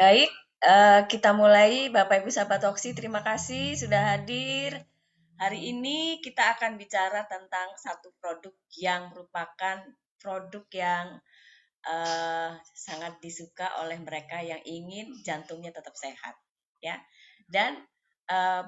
Baik, kita mulai. Bapak Ibu sahabat Oksi, terima kasih sudah hadir. Hari ini kita akan bicara tentang satu produk yang merupakan produk yang sangat disuka oleh mereka yang ingin jantungnya tetap sehat, ya. Dan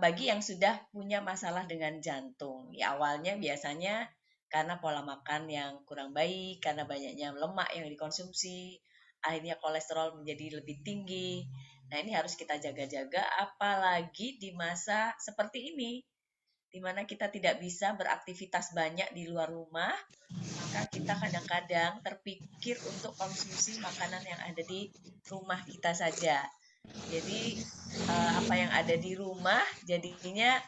bagi yang sudah punya masalah dengan jantung, ya awalnya biasanya karena pola makan yang kurang baik, karena banyaknya lemak yang dikonsumsi, akhirnya kolesterol menjadi lebih tinggi. Nah, ini harus kita jaga-jaga, apalagi di masa seperti ini, di mana kita tidak bisa beraktivitas banyak di luar rumah, maka kita kadang-kadang terpikir untuk konsumsi makanan yang ada di rumah kita saja. Jadi apa yang ada di rumah jadinya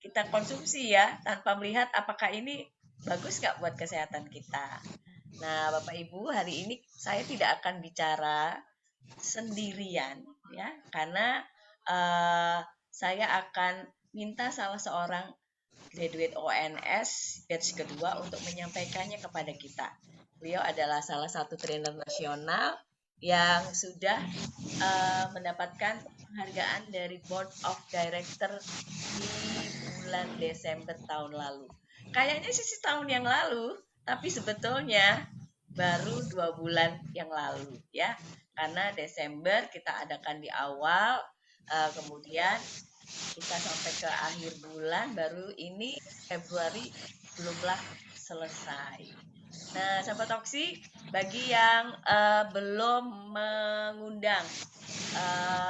kita konsumsi ya tanpa melihat apakah ini bagus nggak buat kesehatan kita. Nah, Bapak Ibu, hari ini saya tidak akan bicara sendirian ya, karena saya akan minta salah seorang graduate ONS batch kedua untuk menyampaikannya kepada kita. Beliau adalah salah satu trainer nasional yang sudah mendapatkan penghargaan dari Board of Director di bulan Desember tahun lalu. Kayaknya sih tahun yang lalu, tapi sebetulnya baru 2 bulan yang lalu ya. Karena Desember kita adakan di awal, kemudian kita sampai ke akhir bulan, baru ini Februari belumlah selesai. Nah, sahabat Oksi, bagi yang belum mengundang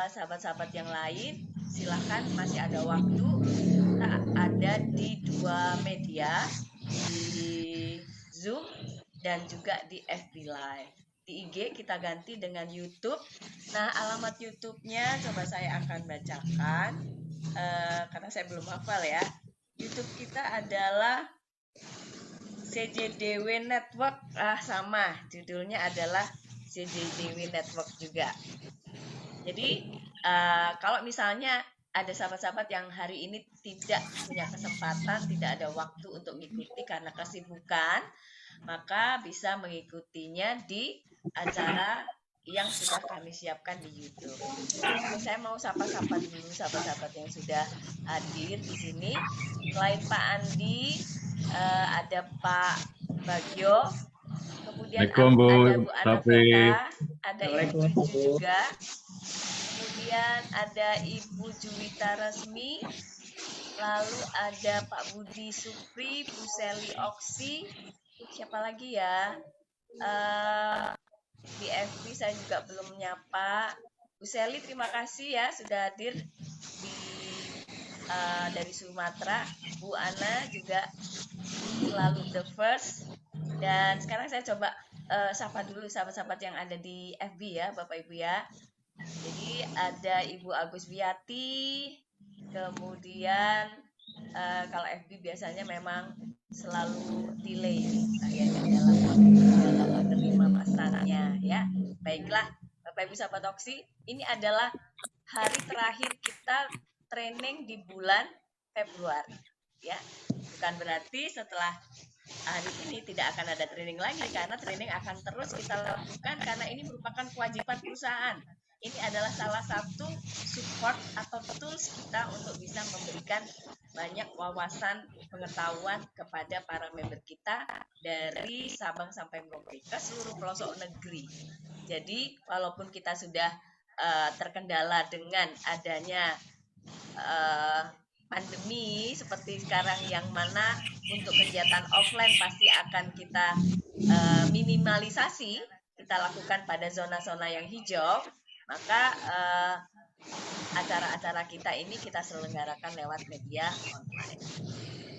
sahabat-sahabat yang lain, silahkan masih ada waktu. Kita ada di 2 media, di Zoom dan juga di FB Live. Di IG kita ganti dengan YouTube. Nah, alamat YouTube-nya coba saya akan bacakan karena saya belum hafal ya. YouTube kita adalah CJDW Network. Sama, judulnya adalah CJDW Network juga. Jadi kalau misalnya ada sahabat-sahabat yang hari ini tidak punya kesempatan, tidak ada waktu untuk mengikuti karena kesibukan, maka bisa mengikutinya di acara yang sudah kami siapkan di YouTube. Oke, saya mau sapa-sapa dulu sahabat-sahabat yang sudah hadir di sini. Selain Pak Andi, ada Pak Bagio, kemudian Assalamualaikum Bu ada Bu Safi. Anaveta, ada Ibu Assalamualaikum Cucu Bu. juga, kemudian ada Ibu Juwita Resmi, lalu ada Pak Budi Supri, Bu Seli Oksi, siapa lagi ya? Di FB saya juga belum menyapa. Bu Seli, terima kasih ya sudah hadir di dari Sumatera. Bu Ana juga selalu the first. Dan sekarang saya coba sapa dulu sahabat-sahabat yang ada di FB ya, Bapak Ibu ya. Jadi ada Ibu Agus Wiyati, kemudian kalau FB biasanya memang selalu delay kayaknya dalam menerima pesannya ya. Baiklah, Bapak Ibu sahabat Oksi, ini adalah hari terakhir kita training di bulan Februari ya. Bukan berarti setelah hari ini tidak akan ada training lagi, karena training akan terus kita lakukan karena ini merupakan kewajiban perusahaan. Ini adalah salah satu support atau tools kita untuk bisa memberikan banyak wawasan pengetahuan kepada para member kita dari Sabang sampai Merauke ke seluruh pelosok negeri. Jadi walaupun kita sudah terkendala dengan adanya pandemi seperti sekarang, yang mana untuk kegiatan offline pasti akan kita minimalisasi, kita lakukan pada zona-zona yang hijau, maka acara-acara kita ini kita selenggarakan lewat media online.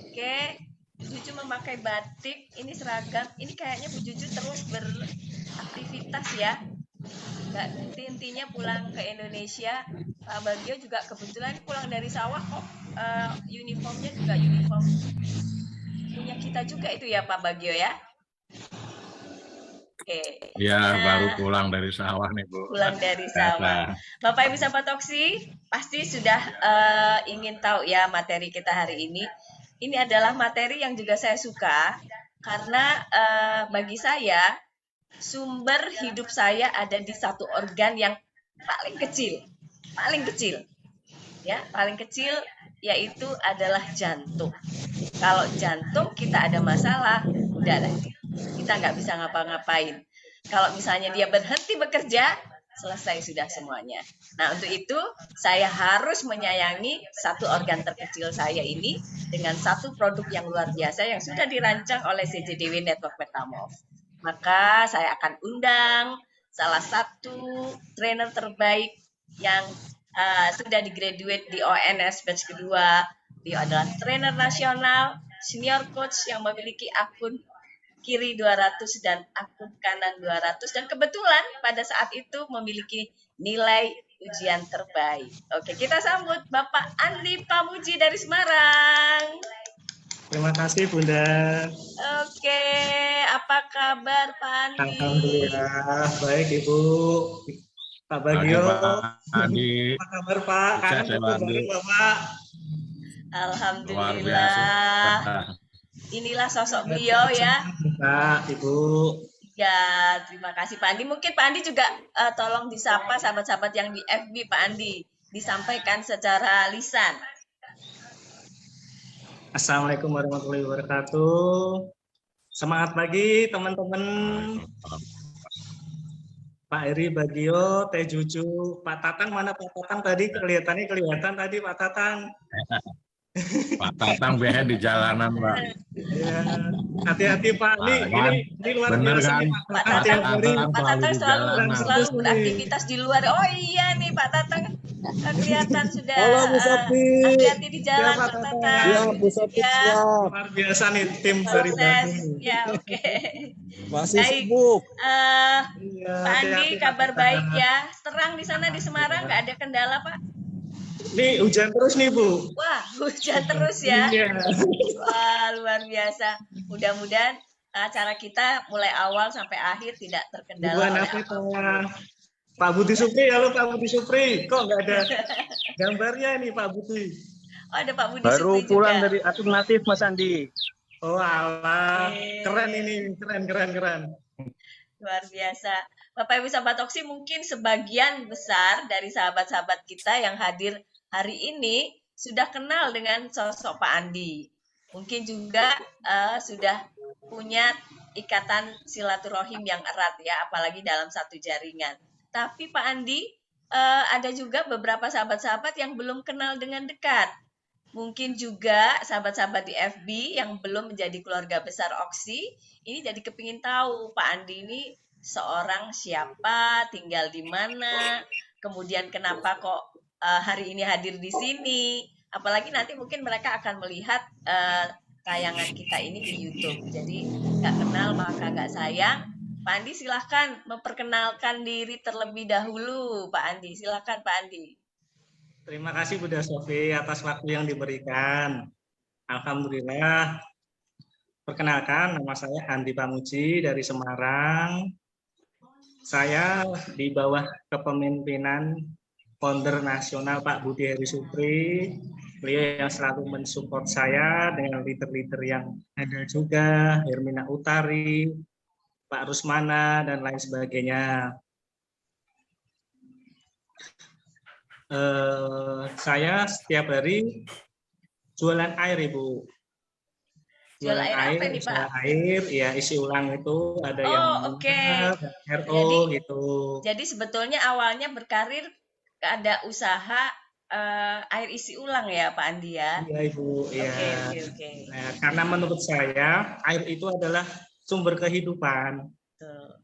Oke, Bu Juju memakai batik, ini seragam, ini kayaknya Bu Juju terus beraktivitas ya. Nggak intinya pulang ke Indonesia. Pak Bagio juga kebetulan pulang dari sawah kok, uniformnya juga uniform punya kita juga itu ya Pak Bagio ya. Oke. Ya, baru Nah, pulang dari sawah nih Bu. pulang dari sawah. Bapak Ibu sahabat Toksi pasti sudah ingin tahu ya materi kita hari ini. Ini adalah materi yang juga saya suka karena bagi saya sumber hidup saya ada di satu organ yang paling kecil, paling kecil, ya, paling kecil yaitu adalah jantung. Kalau jantung kita ada masalah, udah lah, kita nggak bisa ngapa-ngapain. Kalau misalnya dia berhenti bekerja, selesai sudah semuanya. Nah, untuk itu saya harus menyayangi satu organ terkecil saya ini dengan satu produk yang luar biasa yang sudah dirancang oleh CJDW Network Metamorph. Maka saya akan undang salah satu trainer terbaik yang sudah di-graduate di ONS batch kedua. Dia adalah trainer nasional, senior coach yang memiliki akun kiri 200 dan akun kanan 200 dan kebetulan pada saat itu memiliki nilai ujian terbaik. Oke, kita sambut Bapak Andi Pamuji dari Semarang. Terima kasih Bunda. Oke, apa kabar Pak Andi? Alhamdulillah, baik Ibu. Pak Bagio. Pak Andi. Apa kabar Pak? Kangen ketemu Bapak. Alhamdulillah. Inilah sosok beliau ya. Pak, Ibu. Ya, terima kasih Pak Andi. Mungkin Pak Andi juga tolong disapa sahabat-sahabat yang di FB Pak Andi. Disampaikan secara lisan. Assalamualaikum warahmatullahi wabarakatuh. Semangat pagi teman-teman. Pak Eri Bagio, Teh Juju, Pak Tatang mana Pak Tatang tadi kelihatan tadi Pak Tatang. Pak Tatang biasanya di jalanan, Pak. Ya, hati-hati Pak. Ini luar bener biasa kan? nih Pak Tatang selalu beraktivitas di luar. Oh iya nih Pak Tatang kelihatan sudah. Halo Bu Sofi. Hati-hati di jalan Pak Tatang. Ya Bu Sofi siap. Luar biasa nih tim dari Bandung. Ya oke. Masih sibuk. Pak Andi kabar baik ya. Terang di sana di Semarang, nggak ada kendala Pak? Nih hujan terus nih Bu. Wah hujan terus ya. Iya. Wah luar biasa. Mudah-mudahan acara kita mulai awal sampai akhir tidak terkendala oleh apapun. Pak Budi Supri, halo Pak Budi Supri. Kok nggak ada gambarnya nih Pak Budi? Oh ada Pak Budi Baru Supri pulang juga. dari alternatif Mas Andi. Oh alah, keren ini, keren. Luar biasa. Bapak Ibu sahabat Oksi, mungkin sebagian besar dari sahabat-sahabat kita yang hadir hari ini sudah kenal dengan sosok Pak Andi. Mungkin juga sudah punya ikatan silaturahim yang erat ya, apalagi dalam satu jaringan. Tapi Pak Andi, ada juga beberapa sahabat-sahabat yang belum kenal dengan dekat. Mungkin juga sahabat-sahabat di FB yang belum menjadi keluarga besar Oksi, ini jadi kepingin tahu Pak Andi ini seorang siapa, tinggal di mana, kemudian kenapa kok hari ini hadir di sini. Apalagi nanti mungkin mereka akan melihat tayangan kita ini di YouTube. Jadi nggak kenal maka nggak sayang. Pak Andi silahkan memperkenalkan diri terlebih dahulu. Pak Andi, silahkan Pak Andi. Terima kasih Bunda Sofi atas waktu yang diberikan. Alhamdulillah. Perkenalkan, nama saya Andi Pamuji dari Semarang. Saya di bawah kepemimpinan founder nasional Pak Budi Heri Supri. Beliau yang selalu mensupport saya dengan leader-leader yang ada juga, Hermina Utari, Pak Rusmana, dan lain sebagainya. Saya setiap hari jualan air Ibu. Jualan air apa nih Pak? Air, ya isi ulang itu ada yang RO gitu. Jadi sebetulnya awalnya berkarir ada usaha air isi ulang ya Pak Andi ya? Iya Ibu. Ya. Oke. Nah, karena menurut saya air itu adalah sumber kehidupan. Betul.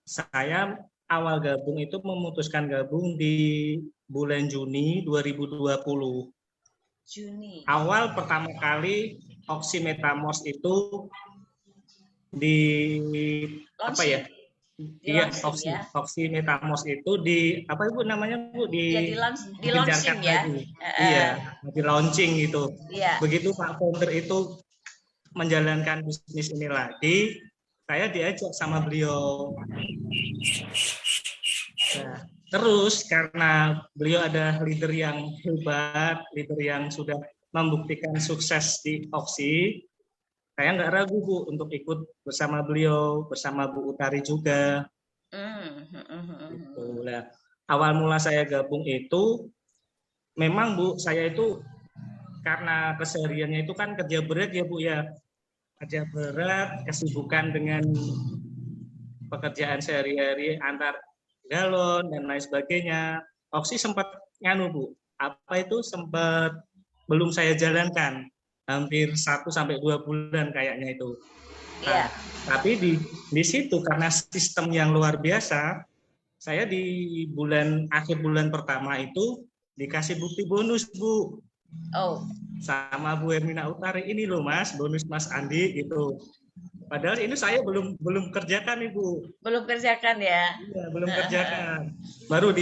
Saya awal gabung itu memutuskan gabung di bulan Juni 2020. Juni. Awal pertama kali Oksi Metamorph itu di launching. Apa ya? Iya, Oksi Metamorph itu di apa Ibu namanya Bu di launching ya. Iya, di launching gitu. Iya. Begitu Pak founder itu menjalankan bisnis ini lagi, saya diajak sama beliau. Nah, terus karena beliau ada leader yang hebat, leader yang sudah membuktikan sukses di Oksi, saya nggak ragu Bu untuk ikut bersama beliau, bersama Bu Utari juga. Gitu. Nah, awal mula saya gabung itu memang Bu, saya itu karena kesehariannya itu kan kerja berat ya Bu ya. Kerja berat, kesibukan dengan pekerjaan sehari-hari antar galon dan lain sebagainya. Oksi sempat nganu Bu, apa itu sempat belum saya jalankan hampir 1 sampai 2 bulan kayaknya itu. Nah, tapi di situ karena sistem yang luar biasa, saya di akhir bulan pertama itu dikasih bukti bonus Bu. Oh. Sama Bu Hermina Utari, ini loh Mas, bonus Mas Andi gitu. Padahal ini saya belum kerjakan Ibu. Belum kerjakan ya? Iya, belum kerjakan. Baru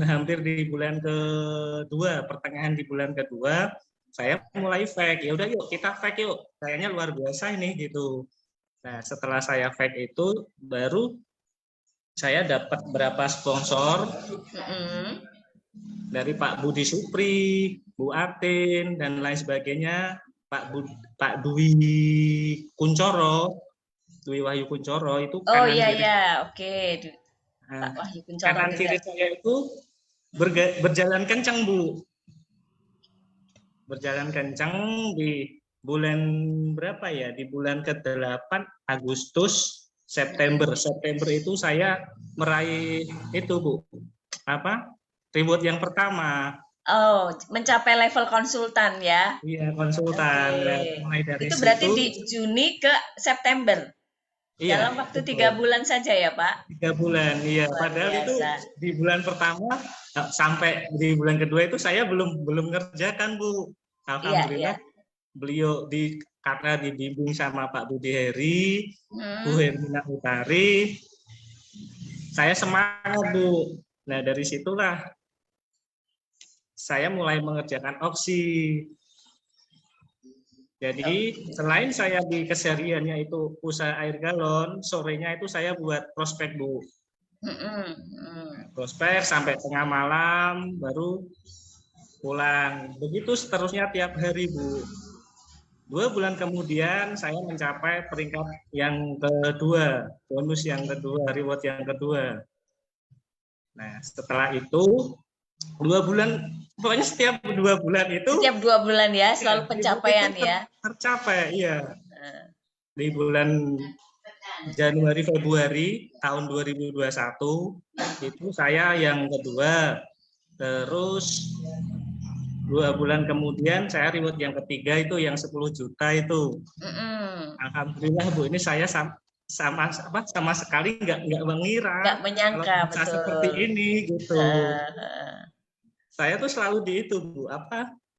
hampir di bulan kedua, pertengahan di bulan kedua, saya mulai fake. Ya udah yuk kita fake yuk. Kayaknya luar biasa ini gitu. Nah, setelah saya fake itu baru saya dapat berapa sponsor dari Pak Budi Supri, Bu Atin dan lain sebagainya. Pak Dwi Kuncoro, Dwi Wahyu Kuncoro itu kanan kiri. Oke. Pak Wahyu Kuncoro. Kanan kiri saya itu berjalan kencang Bu. Berjalan kencang di bulan berapa ya? Di bulan ke-8 Agustus, September. September itu saya meraih itu Bu. Apa? Reward yang pertama. Oh, mencapai level konsultan ya? Iya, konsultan. Okay. Mulai dari itu berarti di Juni ke September? Iya. Dalam waktu 3 bulan saja ya, Pak? 3 bulan, iya. Padahal biasa. Itu di bulan pertama sampai di bulan kedua itu saya belum ngerjakan, Bu. Alhamdulillah, beliau karena dibimbing sama Pak Budi Heri, Bu Hermina Utari, saya semangat, Bu. Nah, dari situlah saya mulai mengerjakan oksi. Jadi selain saya di kesehariannya itu usaha air galon, sorenya itu saya buat prospek Bu. Prospek sampai tengah malam baru pulang. Begitu seterusnya tiap hari Bu. 2 bulan kemudian saya mencapai peringkat yang kedua, bonus yang kedua, reward yang kedua. Nah setelah itu 2 bulan, pokoknya setiap 2 bulan itu. Setiap 2 bulan ya, selalu pencapaian ya. Tercapai, iya. Di bulan Januari Februari tahun 2021 itu saya yang kedua. Terus 2 bulan kemudian saya reward yang ketiga itu yang 10 juta itu. Alhamdulillah Bu, ini saya sama sekali nggak mengira. Nggak menyangka betul. Seperti ini gitu. Saya tuh selalu di itu Bu,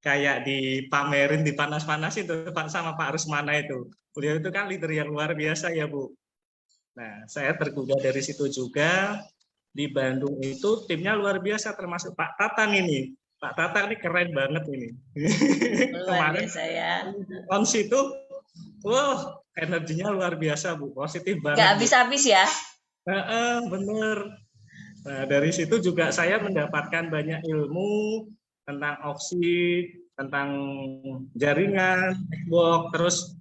kayak dipamerin, dipanas-panasin tuh sama Pak Rusmana itu. Beliau itu kan leader yang luar biasa ya Bu. Nah, saya tergugah dari situ juga. Di Bandung itu timnya luar biasa, termasuk Pak Tatang ini. Pak Tatang ini keren banget ini. Kemarin saya on situ, wah energinya luar biasa Bu, positif banget. Nggak habis-habis ya? Bener. Nah, dari situ juga saya mendapatkan banyak ilmu tentang oksi, tentang jaringan, network, terus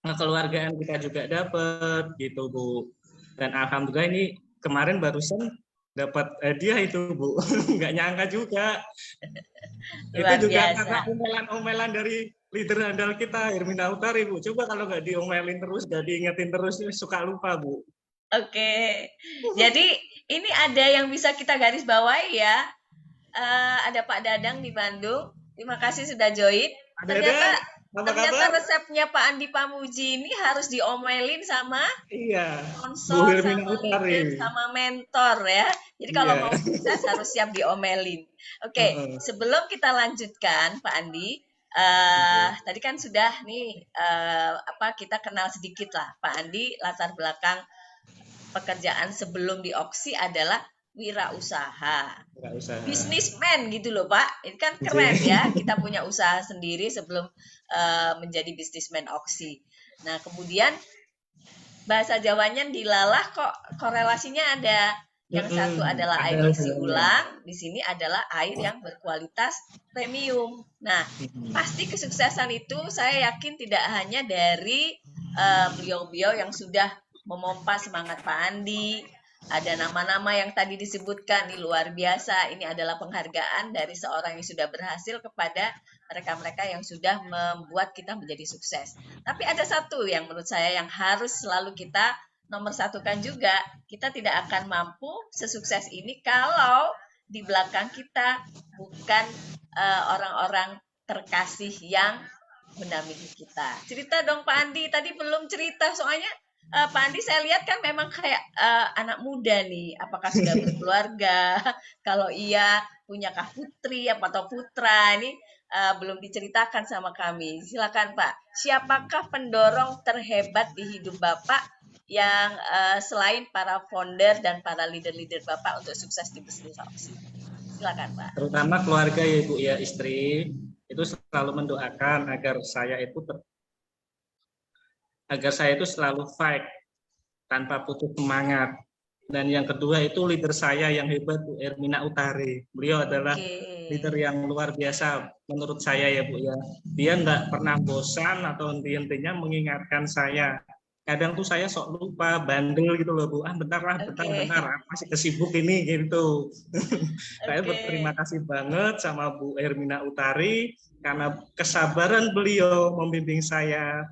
kekeluargaan kita juga dapat gitu Bu. Dan alhamdulillah ini kemarin barusan dapat hadiah itu Bu. Nggak nyangka juga. Itu juga karena omelan-omelan dari leader handal kita, Hermina Utari Bu. Coba kalau nggak diomelin terus, nggak diingetin terus, suka lupa Bu. Oke, jadi ini ada yang bisa kita garis bawahi ya. Ada Pak Dadang di Bandung. Terima kasih sudah join. Ternyata resepnya Pak Andi Pamuji ini harus diomelin sama sponsor, sama mentor ya. Jadi kalau mau sukses harus siap diomelin. Oke, sebelum kita lanjutkan Pak Andi, tadi kan sudah nih kita kenal sedikit lah Pak Andi, latar belakang pekerjaan sebelum di Oksi adalah wirausaha. Bisnismen gitu loh Pak. Ini kan keren ya, kita punya usaha sendiri sebelum menjadi bisnismen Oksi. Nah kemudian bahasa Jawanya dilalah kok korelasinya ada. Yang satu adalah air isi ulang, di sini adalah air yang berkualitas premium. Nah pasti kesuksesan itu saya yakin tidak hanya dari beliau-beliau yang sudah memompa semangat Pak Andi, Ada nama-nama yang tadi disebutkan, ini luar biasa. Ini adalah penghargaan dari seorang yang sudah berhasil kepada mereka-mereka yang sudah membuat kita menjadi sukses. Tapi ada satu yang menurut saya yang harus selalu kita nomor satukan juga. Kita tidak akan mampu sesukses ini kalau di belakang kita bukan orang-orang terkasih yang mendampingi kita. Cerita dong Pak Andi, tadi belum cerita soalnya Pak Andi saya lihat kan memang kayak anak muda nih. Apakah sudah berkeluarga? Kalau iya, punyakah putri atau putra? Ini belum diceritakan sama kami. Silakan Pak. Siapakah pendorong terhebat di hidup Bapak yang selain para founder dan para leader-leader Bapak untuk sukses di bisnis opsi? Silakan Pak. Terutama keluarga ya Ibu ya, istri itu selalu mendoakan agar saya itu selalu fight tanpa putus semangat. Dan yang kedua itu leader saya yang hebat, Bu Hermina Utari. Beliau adalah leader yang luar biasa menurut saya ya Bu ya. Dia nggak pernah bosan atau henti-hentinya mengingatkan saya. Kadang tuh saya sok lupa, bandel gitu loh Bu. Bentar, masih kesibuk ini gitu. Saya berterima kasih banget sama Bu Hermina Utari karena kesabaran beliau membimbing saya,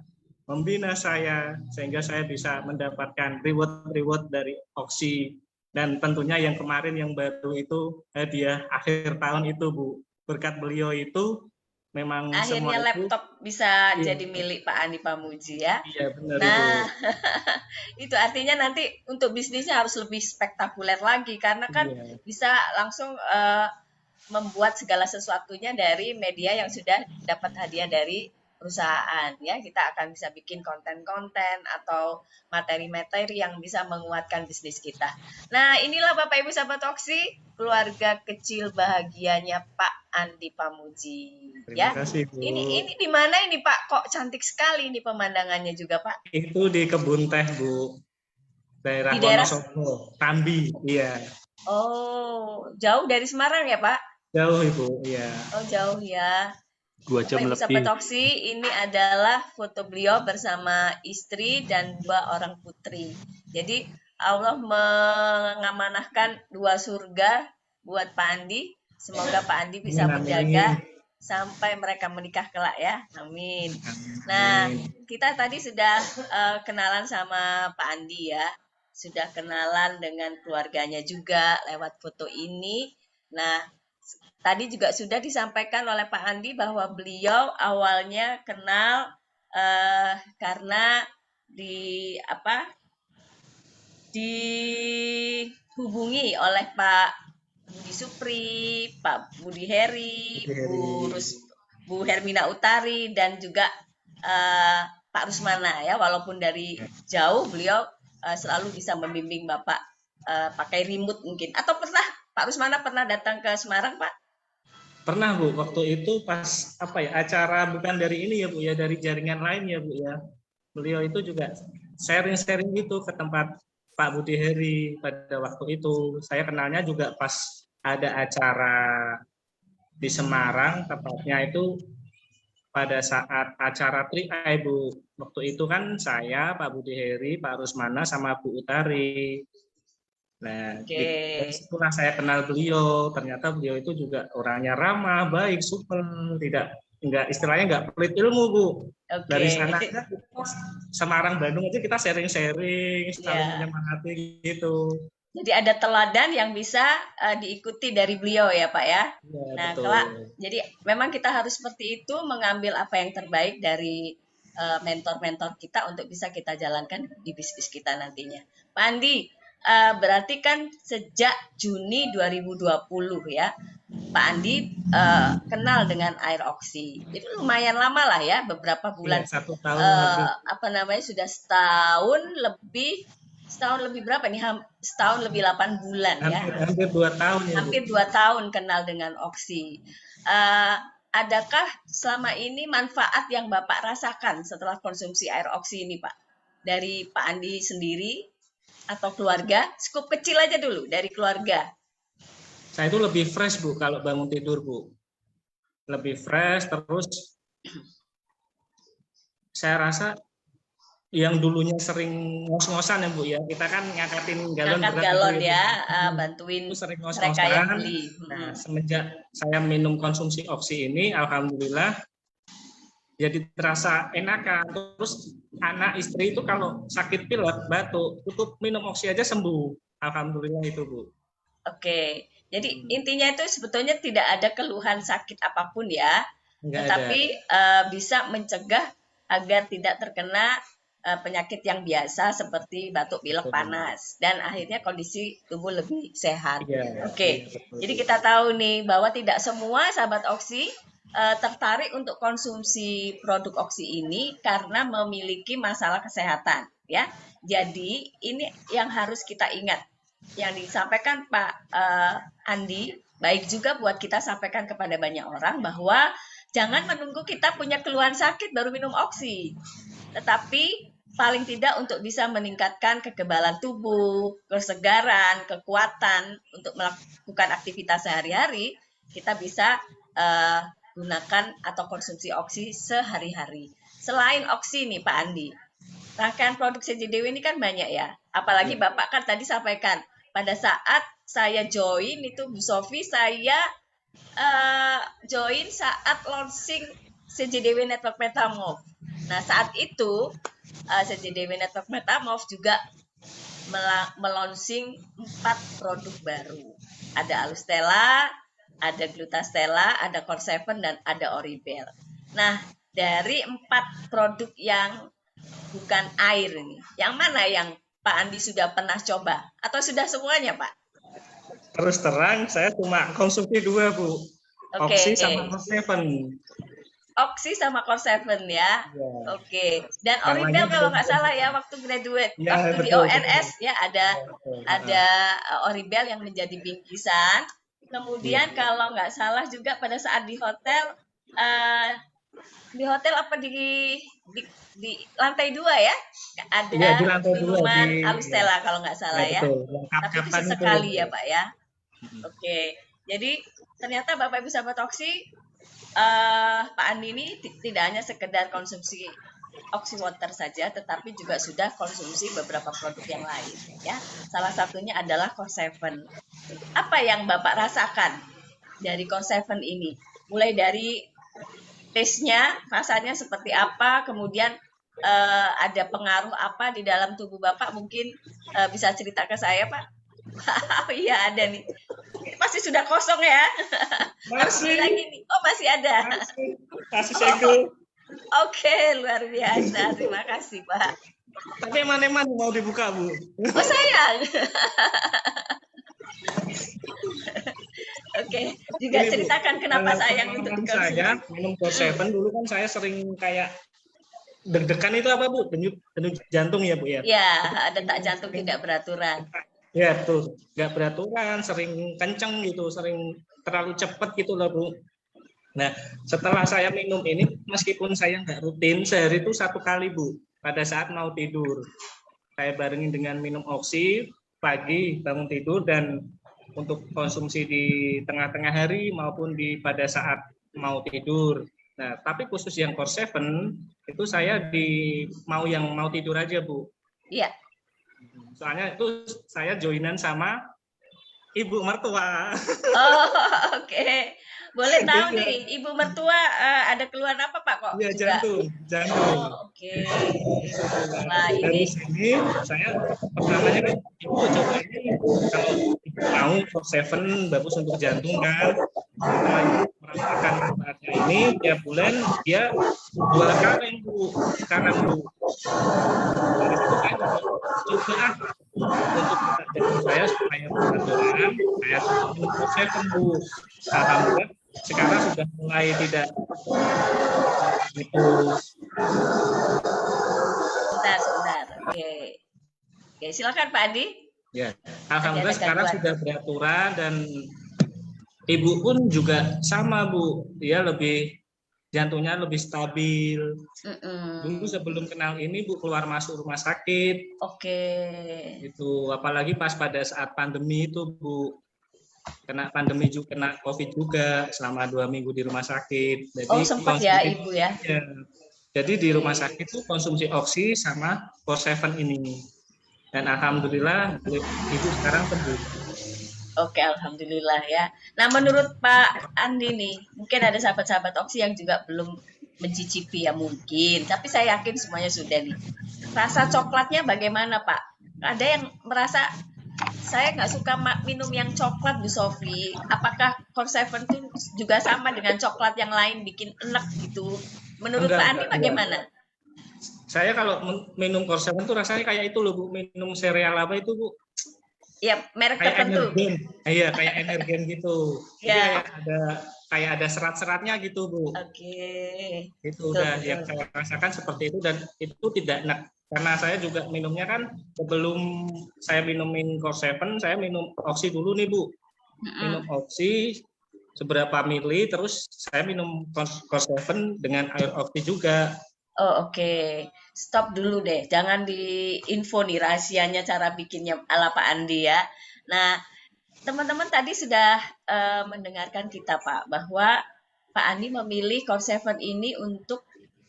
membina saya, sehingga saya bisa mendapatkan reward dari Oxy. Dan tentunya yang kemarin yang baru itu hadiah akhir tahun itu Bu. Berkat beliau itu memang akhirnya semua laptop bisa jadi milik Pak Andi Pamuji ya. Iya benar nah, itu artinya nanti untuk bisnisnya harus lebih spektakuler lagi karena kan bisa langsung membuat segala sesuatunya dari media yang sudah dapat hadiah dari perusahaan ya. Kita akan bisa bikin konten-konten atau materi-materi yang bisa menguatkan bisnis kita. Nah, inilah Bapak Ibu sahabat Oxy, keluarga kecil bahagianya Pak Andi Pamuji. Terima kasih, Bu. Ini di mana ini Pak? Kok cantik sekali ini pemandangannya juga Pak? Itu di Kebun Teh Bu, daerah Wonosobo, Tambi, iya. Oh, jauh dari Semarang ya Pak? Jauh Ibu, iya. Oh jauh ya. 2 jam Bapak, lebih. sahabat Toksi, ini adalah foto beliau bersama istri dan 2 orang putri. Jadi Allah mengamanahkan 2 surga buat Pak Andi. Semoga Pak Andi bisa menjaga sampai mereka menikah kelak ya. Amin. Nah, kita tadi sudah kenalan sama Pak Andi ya. Sudah kenalan dengan keluarganya juga lewat foto ini. Nah, tadi juga sudah disampaikan oleh Pak Andi bahwa beliau awalnya kenal karena dihubungi oleh Pak Budi Supri, Pak Budi Heri, Bu Hermina Utari dan juga Pak Rusmana ya. Walaupun dari jauh beliau selalu bisa membimbing Bapak pakai remote mungkin. Atau pernah Pak Rusmana pernah datang ke Semarang Pak? Pernah Bu, waktu itu pas acara bukan dari ini ya Bu ya, dari jaringan lain ya Bu ya. Beliau itu juga sharing-sharing gitu ke tempat Pak Budi Heri pada waktu itu. Saya kenalnya juga pas ada acara di Semarang, tepatnya itu pada saat acara Tri-Eye Bu. Waktu itu kan saya, Pak Budi Heri, Pak Rusmana sama Bu Utari. Nah, setelah saya kenal beliau, ternyata beliau itu juga orangnya ramah, baik, super, istilahnya nggak pelit ilmu Bu. Dari sana Semarang, Bandung aja kita sharing-sharing, saling menyemangati gitu. Jadi ada teladan yang bisa diikuti dari beliau ya Pak ya. Nah, jadi memang kita harus seperti itu, mengambil apa yang terbaik dari mentor-mentor kita untuk bisa kita jalankan di bisnis kita nantinya. Pak Andi, berarti kan sejak Juni 2020 ya, Pak Andi kenal dengan Air Oxy. Itu lumayan lama lah ya, beberapa bulan. Ya, 1 tahun sudah setahun lebih berapa nih? Setahun lebih 8 bulan ya. Hampir 2 tahun ya. Hampir 2 tahun kenal dengan Oxy. Adakah selama ini manfaat yang Bapak rasakan setelah konsumsi Air Oxy ini Pak? Dari Pak Andi sendiri atau keluarga? Skup kecil aja dulu dari keluarga. Saya itu lebih fresh Bu kalau bangun tidur Bu. Lebih fresh, terus saya rasa yang dulunya sering ngos-ngosan ya Bu ya, kita kan ngangkatin galon Angkat berat galon gitu ya, Bu. bantuin Itu sering mereka yang ngos-ngosan. beli. Nah, semenjak saya minum konsumsi oksi ini, alhamdulillah jadi terasa enakan. Terus anak istri itu kalau sakit pilek, batuk, cukup minum oksi aja sembuh. Alhamdulillah itu Bu. Oke, jadi intinya itu sebetulnya tidak ada keluhan sakit apapun ya, Enggak ada. tetapi bisa mencegah agar tidak terkena penyakit yang biasa seperti batuk pilek panas dan akhirnya kondisi tubuh lebih sehat. Iya, Oke, iya, betul. jadi kita tahu nih bahwa tidak semua sahabat Oksi tertarik untuk konsumsi produk Oksi ini karena memiliki masalah kesehatan ya. Jadi ini yang harus kita ingat yang disampaikan Pak Andi, baik juga buat kita sampaikan kepada banyak orang bahwa jangan menunggu kita punya keluhan sakit baru minum oksi. Tetapi paling tidak untuk bisa meningkatkan kekebalan tubuh, kesegaran, kekuatan untuk melakukan aktivitas sehari-hari, kita bisa gunakan atau konsumsi oksi sehari-hari. Selain oksi nih Pak Andi, rangkaian produk CJDW ini kan banyak ya. Apalagi Bapak kan tadi sampaikan, pada saat saya join itu Bu Sofi, saya join saat launching CJDW Network Metamorph. Nah saat itu CJDW Network Metamorph juga melaunching 4 produk baru. Ada Alustela, ada Glutastela, ada Corseven, dan ada Oribel. Nah dari 4 produk yang bukan air ini, yang mana yang Pak Andi sudah pernah coba? Atau sudah semuanya, Pak? Terus terang, saya cuma konsumsi 2, Bu. Oksi sama Corseven. Oksi sama Corseven ya. Oke. Dan Oribel kalau nggak salah ya, waktu graduate, waktu di ONS ya ada Oribel yang menjadi bingkisan. Kemudian kalau nggak salah juga pada saat di hotel apa di lantai 2 ya ada minuman Alustela kalau nggak salah ya. Tapi itu sesekali ya Pak ya. Oke, jadi ternyata Bapak Ibu sahabat Oksi, Pak Andi ini tidak hanya sekedar konsumsi Oxy Water saja, tetapi juga sudah konsumsi beberapa produk yang lain ya. Salah satunya adalah Corseven. Apa yang Bapak rasakan dari Corseven ini? Mulai dari taste-nya, rasanya seperti apa, kemudian ada pengaruh apa di dalam tubuh Bapak, mungkin bisa cerita ke saya Pak? Oh iya ada nih, pasti sudah kosong ya? Masih lagi nih. Oh masih ada, masih segel. Oke, luar biasa, terima kasih Pak. Tapi mana-mana mau dibuka Bu? Oh sayang. Oke, juga ini, ceritakan kenapa sayang untuk dikonsumsi. Saya minum Corseven dulu kan saya sering kayak deg-degan itu apa Bu? Denyut jantung ya Bu ya? Ya, detak jantung tidak beraturan. Ya betul, nggak beraturan, sering kenceng gitu, sering terlalu cepat gitu loh Bu. Nah setelah saya minum ini, meskipun saya nggak rutin, sehari itu 1 kali Bu, pada saat mau tidur. Saya barengin dengan minum oksi, pagi bangun tidur, dan untuk konsumsi di tengah-tengah hari maupun pada saat mau tidur. Nah, tapi khusus yang Corseven itu saya yang mau tidur aja Bu. Iya. Soalnya itu saya joinan sama ibu mertua. Oh, oke. Boleh tahu nih, ibu mertua ada keluhan apa Pak kok? Iya, juga? jantung. Oh, oke. Nah, dari sini saya pertamanya kan ibu coba ini kalau mau Corseven bagus untuk jantung kan. Merasakan manfaatnya ini tiap bulan dia 2 kali Bu, sekarang Bu. Dari situ kan coba untuk jantung saya supaya beraturan, saya minum Corseven Bu. Alhamdulillah sekarang sudah mulai tidak itu. Sebentar. Oke, silakan Pak Andi. Ya, alhamdulillah sekarang sudah beraturan dan ibu pun juga sama Bu, dia jantungnya lebih stabil. Dulu sebelum kenal ini Bu keluar masuk rumah sakit. Oke. Itu apalagi pas pada saat pandemi itu Bu, kena pandemi juga, kena COVID juga selama 2 minggu di rumah sakit. Jadi sempat ya Ibu ya. Jadi di rumah sakit itu konsumsi oksi sama Core 7 ini. Dan alhamdulillah ibu sekarang sembuh. Oke, alhamdulillah ya. Nah, menurut Pak Andi nih, mungkin ada sahabat-sahabat Oksi yang juga belum mencicipi ya mungkin, tapi saya yakin semuanya sudah nih. Rasa coklatnya bagaimana Pak? Ada yang merasa saya nggak suka minum yang coklat Bu Sofi. Apakah Core 7 itu juga sama dengan coklat yang lain bikin enak gitu? Menurut Pak Andi bagaimana? Saya kalau minum Core 7 tuh rasanya kayak itu loh Bu, minum sereal apa itu Bu? Ya, merek Kayak tertentu. energen. Iya, kayak energen gitu. Ya. Jadi kayak ada serat-seratnya gitu Bu. Oke. Itu udah yang saya rasakan seperti itu, dan itu tidak enak. Karena saya juga minumnya kan sebelum saya minumin Core 7, saya minum oksi dulu nih Bu. Minum oksi seberapa mili, terus saya minum Core 7 dengan air oksi juga. Oh, oke. Stop dulu deh. Jangan diinfo nih rahasianya cara bikinnya ala Pak Andi ya. Nah, teman-teman tadi sudah mendengarkan kita Pak, bahwa Pak Andi memilih Core 7 ini untuk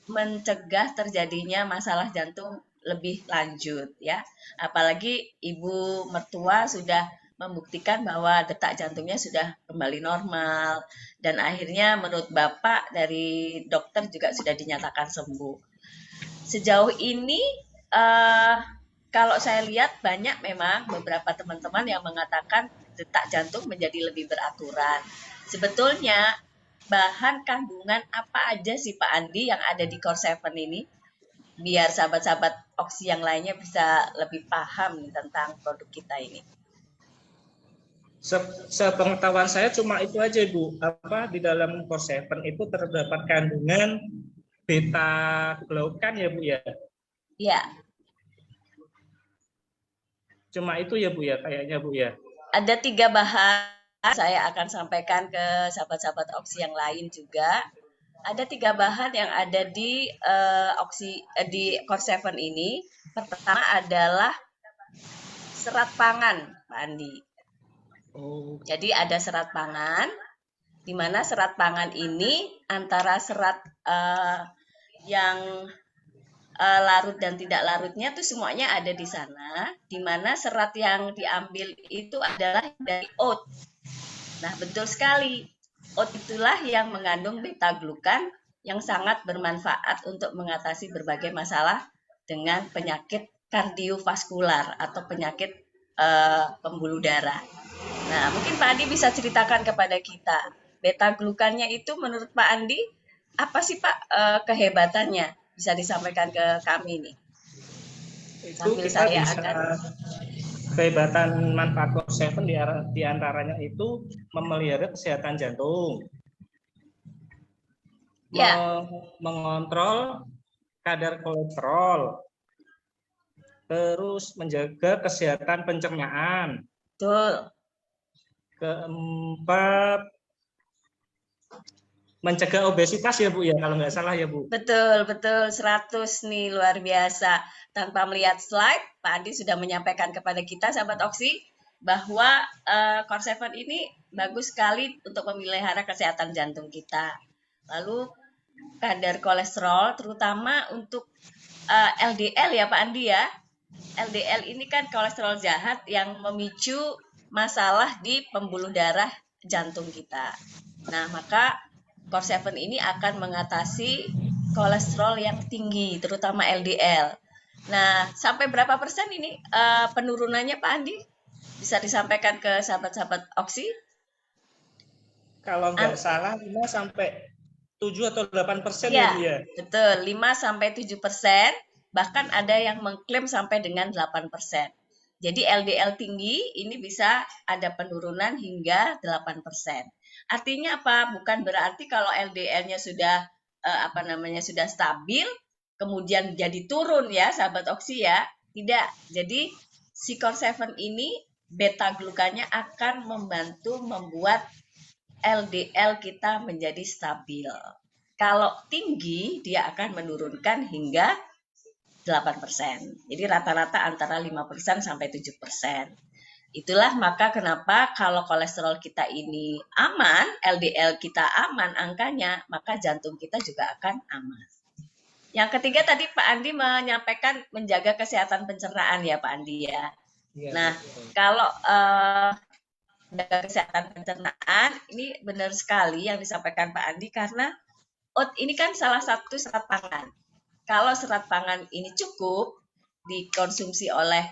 mencegah terjadinya masalah jantung lebih lanjut ya. Apalagi ibu mertua sudah membuktikan bahwa detak jantungnya sudah kembali normal dan akhirnya menurut Bapak dari dokter juga sudah dinyatakan sembuh. Sejauh ini kalau saya lihat banyak memang beberapa teman-teman yang mengatakan detak jantung menjadi lebih beraturan. Sebetulnya bahan kandungan apa aja sih Pak Andi yang ada di Core 7 ini? Biar sahabat-sahabat Oksi yang lainnya bisa lebih paham tentang produk kita ini. Sepengetahuan saya cuma itu aja Bu, di dalam Core 7 itu terdapat kandungan beta glukan ya Bu ya? Iya. Cuma itu ya Bu ya, kayaknya Bu ya? Ada 3 bahan, saya akan sampaikan ke sahabat-sahabat Oksi yang lain juga. Ada 3 bahan yang ada di di Core 7 ini. Pertama adalah serat pangan, Pak Andi. Oh. Jadi ada serat pangan, di mana serat pangan ini antara serat yang larut dan tidak larutnya tuh semuanya ada di sana, di mana serat yang diambil itu adalah dari oat. Nah, betul sekali. Oat itulah yang mengandung beta glukan yang sangat bermanfaat untuk mengatasi berbagai masalah dengan penyakit kardiovaskular atau penyakit pembuluh darah. Nah, mungkin Pak Andi bisa ceritakan kepada kita, beta glukannya itu menurut Pak Andi apa sih Pak kehebatannya? Bisa disampaikan ke kami nih. Itu kita bisa kehebatan manfaat Core 7 di antaranya itu memelihara kesehatan jantung, ya, mengontrol kadar kolesterol, terus menjaga kesehatan pencernaan. Betul. Keempat, mencegah obesitas ya Bu ya, kalau nggak salah ya Bu. Betul, 100 nih, luar biasa. Tanpa melihat slide, Pak Andi sudah menyampaikan kepada kita, sahabat Oksi, bahwa Core 7 ini bagus sekali untuk memelihara kesehatan jantung kita. Lalu kadar kolesterol, terutama untuk LDL ya Pak Andi ya. LDL ini kan kolesterol jahat yang memicu masalah di pembuluh darah jantung kita. Nah, maka Core 7 ini akan mengatasi kolesterol yang tinggi, terutama LDL. Nah, sampai berapa persen ini penurunannya Pak Andi? Bisa disampaikan ke sahabat-sahabat Oksi? Kalau nggak salah 5 sampai 7 atau 8% ya Bu ya? Betul, 5 sampai 7%. Bahkan ada yang mengklaim sampai dengan 8%. Jadi LDL tinggi ini bisa ada penurunan hingga 8%. Artinya apa? Bukan berarti kalau LDL-nya sudah sudah stabil, kemudian jadi turun ya, sahabat Oksi ya. Tidak. Jadi si Core 7 ini beta glukannya akan membantu membuat LDL kita menjadi stabil. Kalau tinggi, dia akan menurunkan hingga 8%. Jadi rata-rata antara 5% sampai 7%. Itulah maka kenapa kalau kolesterol kita ini aman, LDL kita aman angkanya, maka jantung kita juga akan aman. Yang ketiga tadi Pak Andi menyampaikan menjaga kesehatan pencernaan ya Pak Andi ya. Iya, Nah, betul. kalau menjaga kesehatan pencernaan ini benar sekali yang disampaikan Pak Andi karena oat ini kan salah satu serat pangan. Kalau serat pangan ini cukup dikonsumsi oleh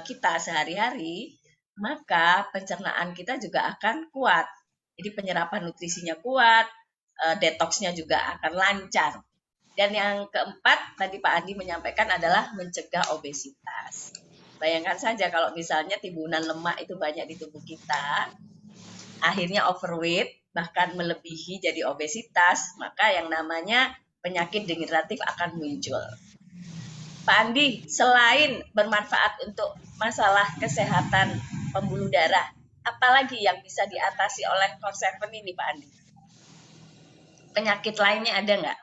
kita sehari-hari, maka pencernaan kita juga akan kuat. Jadi penyerapan nutrisinya kuat, detoksnya juga akan lancar. Dan yang keempat, tadi Pak Andi menyampaikan adalah mencegah obesitas. Bayangkan saja kalau misalnya timbunan lemak itu banyak di tubuh kita, akhirnya overweight, bahkan melebihi jadi obesitas, maka yang namanya penyakit degeneratif akan muncul. Pak Andi, selain bermanfaat untuk masalah kesehatan pembuluh darah, apalagi yang bisa diatasi oleh Core 7 ini Pak Andi? Penyakit lainnya ada nggak?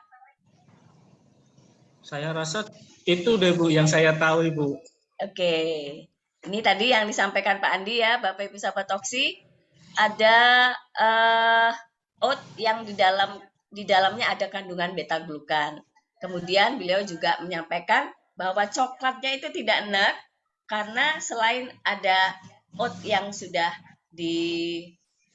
Saya rasa itu deh Bu yang saya tahu Ibu. Oke, ini tadi yang disampaikan Pak Andi ya, Bapak Ibu sahabat Toksi. Ada oat yang di dalamnya ada kandungan beta glukan. Kemudian beliau juga menyampaikan bahwa coklatnya itu tidak nut karena selain ada oat yang sudah diberikan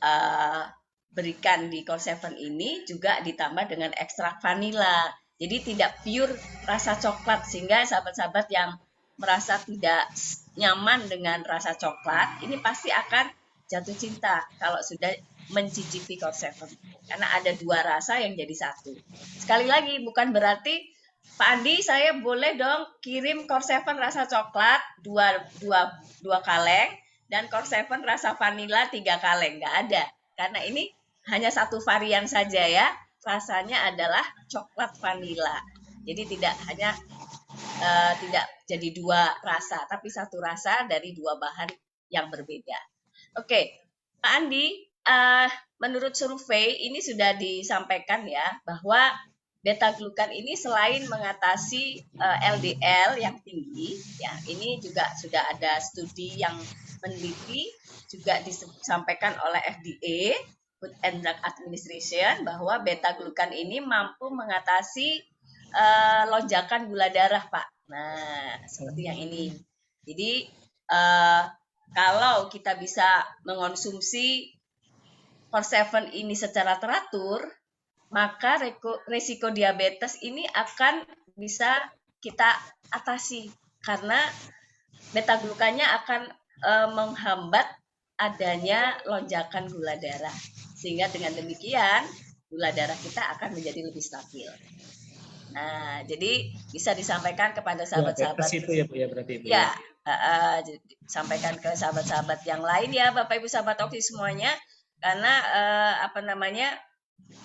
di Core 7 ini juga ditambah dengan ekstrak vanila. Jadi tidak pure rasa coklat sehingga sahabat-sahabat yang merasa tidak nyaman dengan rasa coklat, ini pasti akan jatuh cinta kalau sudah mencicipi Core 7. Karena ada dua rasa yang jadi satu. Sekali lagi, bukan berarti Pak Andi, saya boleh dong kirim Core 7 rasa coklat 2 kaleng dan Core 7 rasa vanila 3 kaleng. Nggak ada. Karena ini hanya satu varian saja ya. Rasanya adalah coklat vanila. Jadi tidak hanya tidak jadi dua rasa, tapi satu rasa dari dua bahan yang berbeda. Oke, Pak Andi, menurut survei ini sudah disampaikan ya bahwa beta glukan ini selain mengatasi LDL yang tinggi, ya ini juga sudah ada studi yang meneliti juga disampaikan oleh FDA Food and Drug Administration bahwa beta glukan ini mampu mengatasi lonjakan gula darah, Pak. Nah, seperti yang ini. Jadi, kalau kita bisa mengonsumsi Core 7 ini secara teratur, maka resiko diabetes ini akan bisa kita atasi karena beta glukannya akan menghambat adanya lonjakan gula darah. Sehingga dengan demikian, gula darah kita akan menjadi lebih stabil. Nah, jadi bisa disampaikan kepada sahabat-sahabat. Ya, itu ya Bu ya berarti Bu. Ya, sampaikan ke sahabat-sahabat yang lain ya, Bapak Ibu sahabat Oki semuanya, karena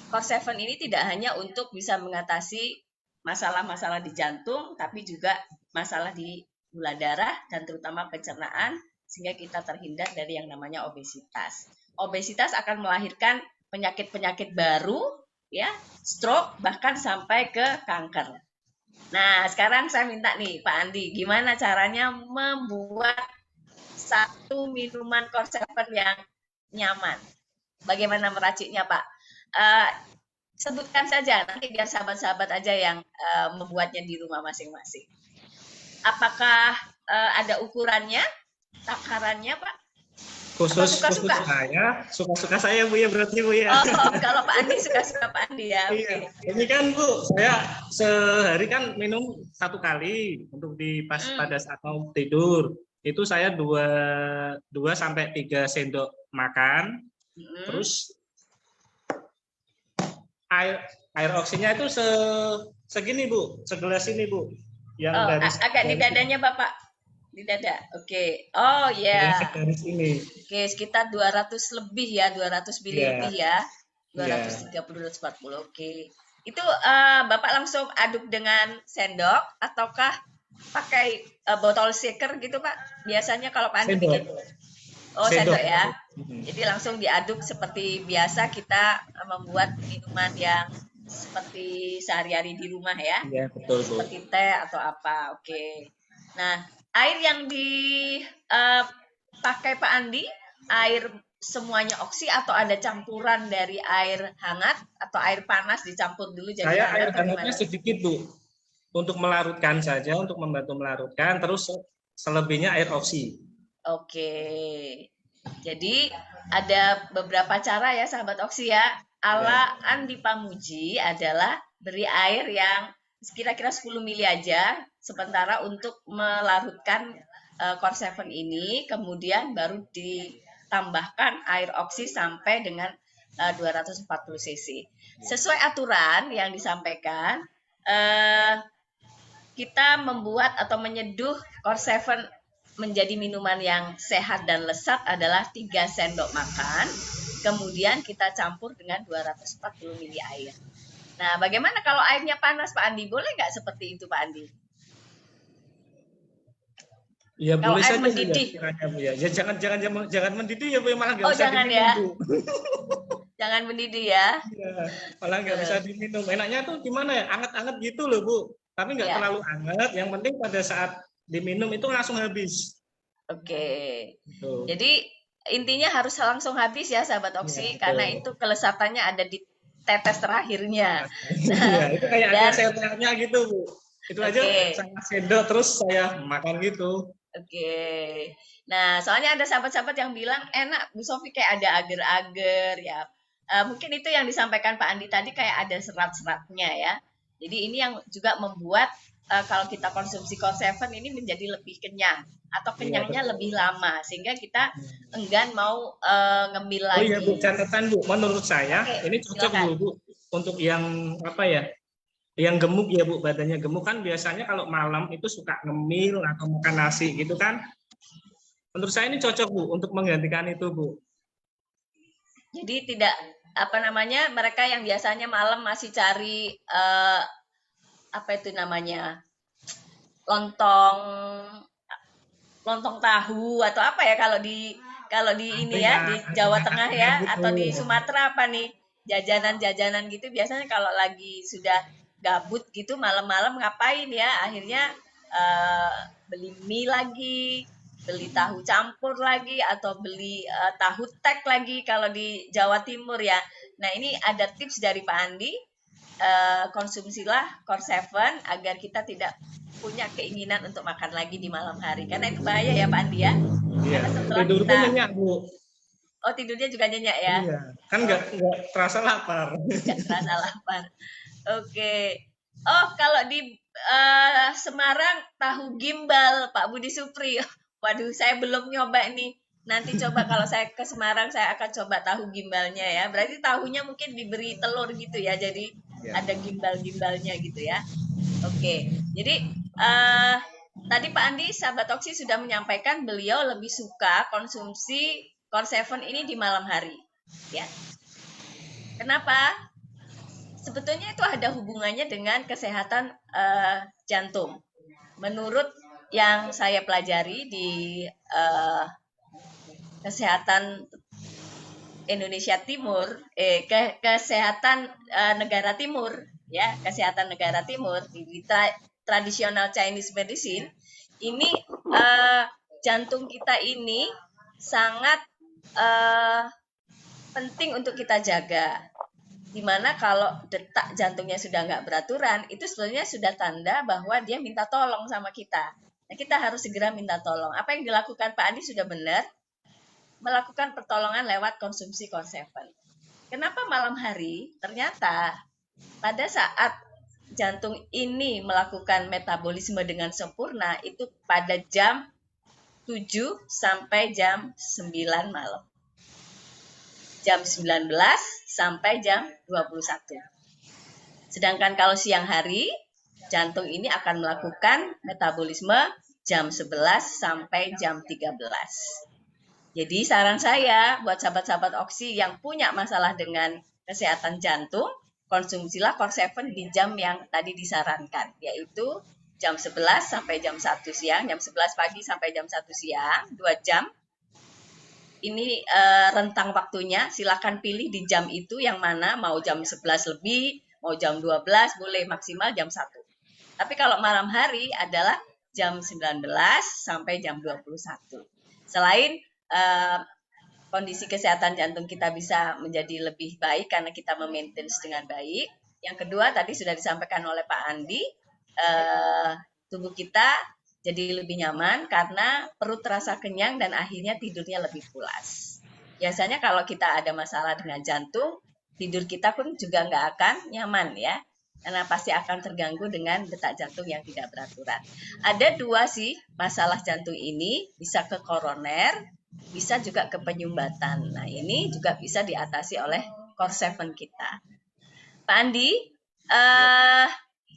Core 7 ini tidak hanya untuk bisa mengatasi masalah-masalah di jantung, tapi juga masalah di gula darah dan terutama pencernaan, sehingga kita terhindar dari yang namanya obesitas. Obesitas akan melahirkan penyakit-penyakit baru, ya, stroke bahkan sampai ke kanker. Nah, sekarang saya minta nih Pak Andi, gimana caranya membuat satu minuman Core 7 yang nyaman? Bagaimana meraciknya, Pak? Sebutkan saja, nanti biar sahabat-sahabat aja yang membuatnya di rumah masing-masing. Apakah ada ukurannya, takarannya, Pak? Khusus suka-suka saya Bu ya berarti Bu ya. Oh, kalau Pak Andi suka-suka Pak Andi ya. Iya. Ini kan Bu, saya sehari kan minum 1 kali untuk pada saat mau tidur. Itu saya 2 sampai 3 sendok makan. Terus air oksinya itu segini Bu, segelas ini Bu. Yang agak di dadanya Bapak. Di dada, oke. Oh ya. Garis ini. Oke, sekitar 200 lebih ya, 200 ml lebih ya. 230, 240, oke. Itu Bapak langsung aduk dengan sendok ataukah pakai botol shaker gitu Pak? Biasanya kalau Pak Andi bikin. Oh, sendok ya. Jadi langsung diaduk seperti biasa kita membuat minuman yang seperti sehari-hari di rumah ya. Iya, betul, Bu. Seperti teh atau apa. Oke. Nah, air yang dipakai Pak Andi, air semuanya oksi atau ada campuran dari air hangat atau air panas dicampur dulu jadi saya air hangatnya sedikit Bu. untuk melarutkan saja, untuk membantu melarutkan, terus selebihnya air oksi. Oke. Jadi ada beberapa cara ya sahabat Oksi ya. Ala Andi Pamuji adalah beri air yang kira-kira 10 mili aja sementara untuk melarutkan Core 7 ini, kemudian baru ditambahkan air oksi sampai dengan 240 cc. Sesuai aturan yang disampaikan, kita membuat atau menyeduh Core 7 menjadi minuman yang sehat dan lesat adalah 3 sendok makan, kemudian kita campur dengan 240 mili air. Nah, bagaimana kalau airnya panas, Pak Andi? Boleh nggak seperti itu, Pak Andi? Ya Kalau boleh air saja mendidih. Bu, ya. Ya jangan mendidih ya Bu, malah nggak bisa jangan diminum ya. Bu. Jangan mendidih ya. Iya, malah nggak bisa diminum. Enaknya tuh gimana ya? Anget-anget gitu loh Bu. Tapi nggak Ya. terlalu anget. Yang penting pada saat diminum itu langsung habis. Oke. Gitu. Jadi intinya harus langsung habis ya sahabat Oksi, Ya, karena itu kelesatannya ada di tetes terakhirnya. Iya, itu kayak ada Dan sendoknya gitu Bu. Itu aja saya sendok terus saya makan gitu. Oke. Nah, soalnya ada sahabat-sahabat yang bilang enak Bu Sofi kayak ada agar-agar ya. Mungkin itu yang disampaikan Pak Andi tadi kayak ada serat-seratnya ya. Jadi ini yang juga membuat kalau kita konsumsi Core 7 ini menjadi lebih kenyang atau kenyangnya lebih lama sehingga kita enggan mau ngemil lagi. Oh iya Bu, catatan Bu, menurut saya ini cocok Bu untuk yang apa ya? Yang gemuk ya Bu, badannya gemuk kan biasanya kalau malam itu suka ngemil atau makan nasi gitu kan. Menurut saya ini cocok Bu untuk menggantikan itu Bu. Jadi tidak apa namanya mereka yang biasanya malam masih cari apa itu namanya lontong tahu atau apa ya kalau di ini ya di Jawa Tengah ya atau di Sumatera apa nih jajanan-jajanan gitu biasanya kalau lagi sudah gabut gitu malam-malam ngapain ya akhirnya beli mie lagi, beli tahu campur lagi atau beli tahu tek lagi kalau di Jawa Timur ya. Nah, ini ada tips dari Pak Andi. Konsumsilah Core 7 agar kita tidak punya keinginan untuk makan lagi di malam hari karena itu bahaya ya Pak Andi ya. Iya. Tidur pun nyenyak Bu. Oh tidurnya juga nyenyak ya? Iya. Kan nggak terasa lapar. Nggak terasa lapar. Oke. Oh kalau di Semarang tahu gimbal Pak Budi Supri. Waduh saya belum nyoba nih. Nanti coba kalau saya ke Semarang saya akan coba tahu gimbalnya ya. Berarti tahunya mungkin diberi telur gitu ya. Jadi ada gimbal-gimbalnya gitu ya. Oke. Jadi tadi Pak Andi sahabat Oksi sudah menyampaikan beliau lebih suka konsumsi Core 7 ini di malam hari. Ya. Kenapa? Sebetulnya itu ada hubungannya dengan kesehatan jantung. Menurut yang saya pelajari di kesehatan Indonesia Timur, kesehatan negara Timur, ya kesehatan negara Timur di tradisional Chinese medicine, ini jantung kita ini sangat penting untuk kita jaga. Dimana kalau detak jantungnya sudah nggak beraturan, itu sebenarnya sudah tanda bahwa dia minta tolong sama kita. Nah, kita harus segera minta tolong. Apa yang dilakukan Pak Andi sudah benar, melakukan pertolongan lewat konsumsi Core 7. Kenapa malam hari? Ternyata pada saat jantung ini melakukan metabolisme dengan sempurna, itu pada jam 7 sampai jam 9 malam. Jam 19 sampai jam 21. Sedangkan kalau siang hari, jantung ini akan melakukan metabolisme jam 11 sampai jam 13. Jadi saran saya buat sahabat-sahabat Oksi yang punya masalah dengan kesehatan jantung, konsumsilah Core 7 di jam yang tadi disarankan, yaitu jam 11 sampai jam 1 siang, jam 11 pagi sampai jam 1 siang, 2 jam. Ini rentang waktunya, silakan pilih di jam itu yang mana, mau jam 11 lebih, mau jam 12, boleh maksimal jam 1. Tapi kalau malam hari adalah jam 19 sampai jam 21. Selain kondisi kesehatan jantung kita bisa menjadi lebih baik karena kita memaintain dengan baik. Yang kedua tadi sudah disampaikan oleh Pak Andi, tubuh kita jadi lebih nyaman karena perut terasa kenyang dan akhirnya tidurnya lebih pulas. Biasanya kalau kita ada masalah dengan jantung, tidur kita pun juga nggak akan nyaman ya, karena pasti akan terganggu dengan detak jantung yang tidak beraturan. Ada dua sih masalah jantung ini, bisa ke koroner, bisa juga ke penyumbatan. Nah ini juga bisa diatasi oleh Core 7 kita. Pak Andi,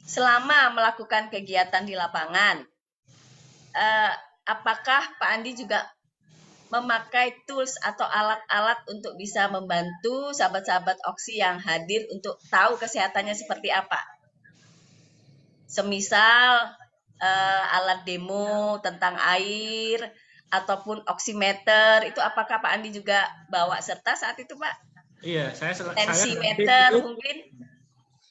selama melakukan kegiatan di lapangan, apakah Pak Andi juga memakai tools atau alat-alat untuk bisa membantu sahabat-sahabat Oksi yang hadir untuk tahu kesehatannya seperti apa? Semisal alat demo tentang air ataupun oximeter, itu apakah Pak Andi juga bawa serta saat itu, Pak? Iya, tensimeter mungkin?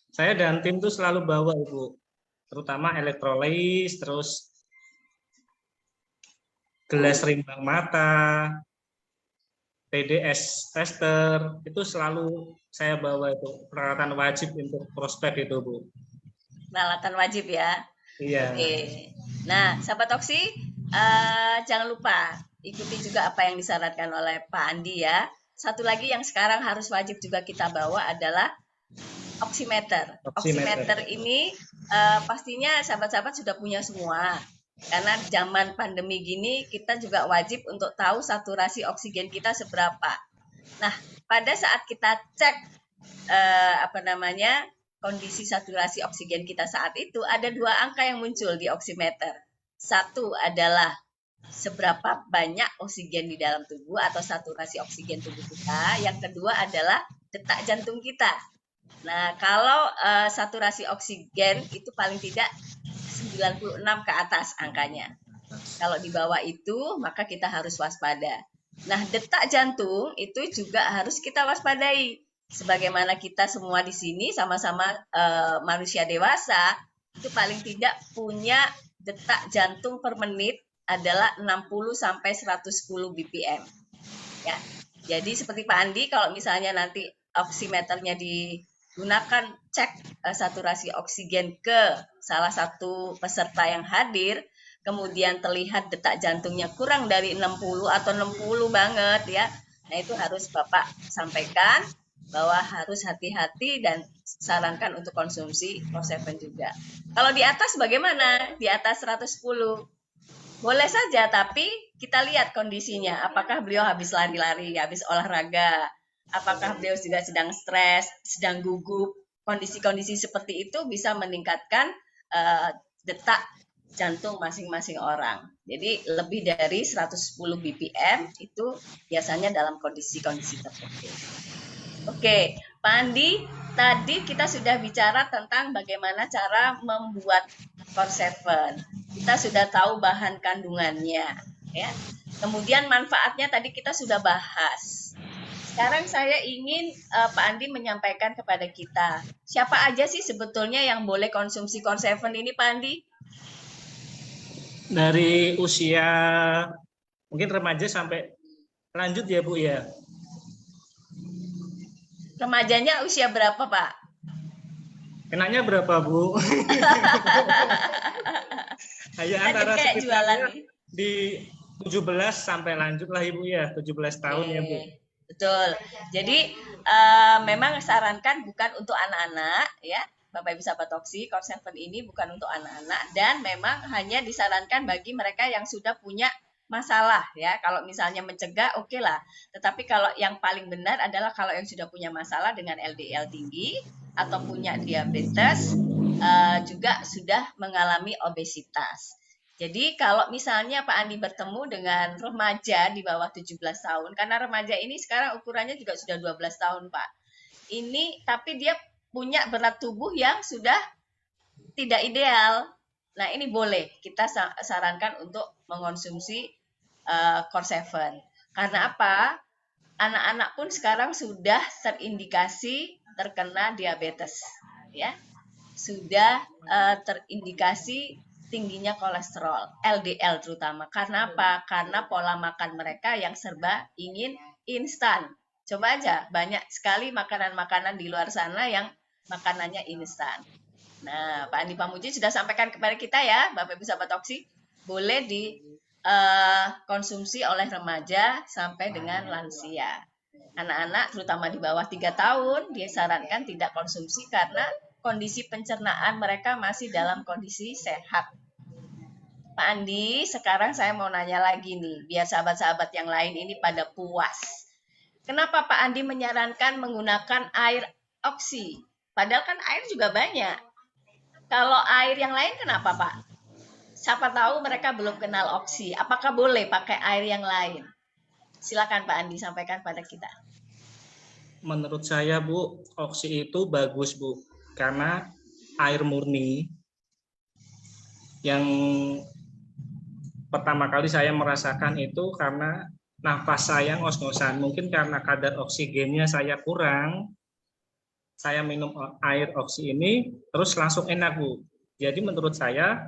Saya dan tim itu selalu bawa, Ibu. Terutama elektrolis, terus gelas rimbang mata, TDS tester, itu selalu saya bawa itu. Peralatan wajib untuk prospek itu, Bu. Peralatan wajib ya? Iya. Oke. Nah, sahabat Oksi, jangan lupa ikuti juga apa yang disarankan oleh Pak Andi ya. Satu lagi yang sekarang harus wajib juga kita bawa adalah oximeter. Oximeter ini pastinya sahabat-sahabat sudah punya semua. Karena zaman pandemi gini kita juga wajib untuk tahu saturasi oksigen kita seberapa. Nah, pada saat kita cek kondisi saturasi oksigen kita saat itu, ada dua angka yang muncul di oximeter. Satu adalah seberapa banyak oksigen di dalam tubuh atau saturasi oksigen tubuh kita. Yang kedua adalah detak jantung kita. Nah, kalau saturasi oksigen itu paling tidak 96 ke atas angkanya. Kalau di bawah itu, maka kita harus waspada. Nah, detak jantung itu juga harus kita waspadai. Sebagaimana kita semua di sini sama-sama manusia dewasa, itu paling tidak punya detak jantung per menit adalah 60 sampai 110 BPM. Ya. Jadi seperti Pak Andi, kalau misalnya nanti oximeternya digunakan cek saturasi oksigen ke salah satu peserta yang hadir, kemudian terlihat detak jantungnya kurang dari 60 atau 60 banget ya. Nah, itu harus Bapak sampaikan bahwa harus hati-hati dan sarankan untuk konsumsi Core 7 juga. Kalau di atas bagaimana? Di atas 110. Boleh saja, tapi kita lihat kondisinya. Apakah beliau habis lari-lari, habis olahraga, apakah beliau juga sedang stres, sedang gugup. Kondisi-kondisi seperti itu bisa meningkatkan detak jantung masing-masing orang. Jadi lebih dari 110 BPM itu biasanya dalam kondisi-kondisi tertentu. Oke, Pak Andi, tadi kita sudah bicara tentang bagaimana cara membuat Core 7. Kita sudah tahu bahan kandungannya, ya. Kemudian manfaatnya tadi kita sudah bahas. Sekarang saya ingin Pak Andi menyampaikan kepada kita, siapa aja sih sebetulnya yang boleh konsumsi Core 7 ini, Pak Andi? Dari usia mungkin remaja sampai lanjut ya, Bu ya. Remajanya usia berapa, Pak? Enaknya berapa, Bu? Hanya antara kayak jualan di 17 sampai lanjut lah, Ibu ya, 17 tahun ya, Bu. Betul. Jadi memang sarankan bukan untuk anak-anak ya. Bapak Ibu sahabat Oksi, Core 7 ini bukan untuk anak-anak dan memang hanya disarankan bagi mereka yang sudah punya masalah ya. Kalau misalnya mencegah oke lah. Tetapi kalau yang paling benar adalah kalau yang sudah punya masalah dengan LDL tinggi atau punya diabetes, juga sudah mengalami obesitas. Jadi kalau misalnya Pak Andi bertemu dengan remaja di bawah 17 tahun, karena remaja ini sekarang ukurannya juga sudah 12 tahun, Pak. Ini tapi dia punya berat tubuh yang sudah tidak ideal. Nah, ini boleh kita sarankan untuk mengonsumsi Core 7. Karena apa? Anak-anak pun sekarang sudah terindikasi terkena diabetes, ya. Sudah terindikasi tingginya kolesterol, LDL terutama. Karena apa? Karena pola makan mereka yang serba ingin instan. Coba aja, banyak sekali makanan-makanan di luar sana yang makanannya instan. Nah, Pak Andi Pamuji sudah sampaikan kepada kita ya, Bapak Ibu sahabat Oksi, boleh dikonsumsi oleh remaja sampai dengan lansia. Anak-anak terutama di bawah 3 tahun disarankan tidak konsumsi karena kondisi pencernaan mereka masih dalam kondisi sehat. Pak Andi, sekarang saya mau nanya lagi nih, biar sahabat-sahabat yang lain ini pada puas. Kenapa Pak Andi menyarankan menggunakan air oksi? Padahal kan air juga banyak. Kalau air yang lain kenapa Pak? Siapa tahu mereka belum kenal oksi. Apakah boleh pakai air yang lain? Silakan Pak Andi sampaikan pada kita. Menurut saya Bu, oksi itu bagus Bu, karena air murni yang pertama kali saya merasakan itu karena nafas saya ngos-ngosan. Mungkin karena kadar oksigennya saya kurang, saya minum air oksi ini terus langsung enak Bu. Jadi menurut saya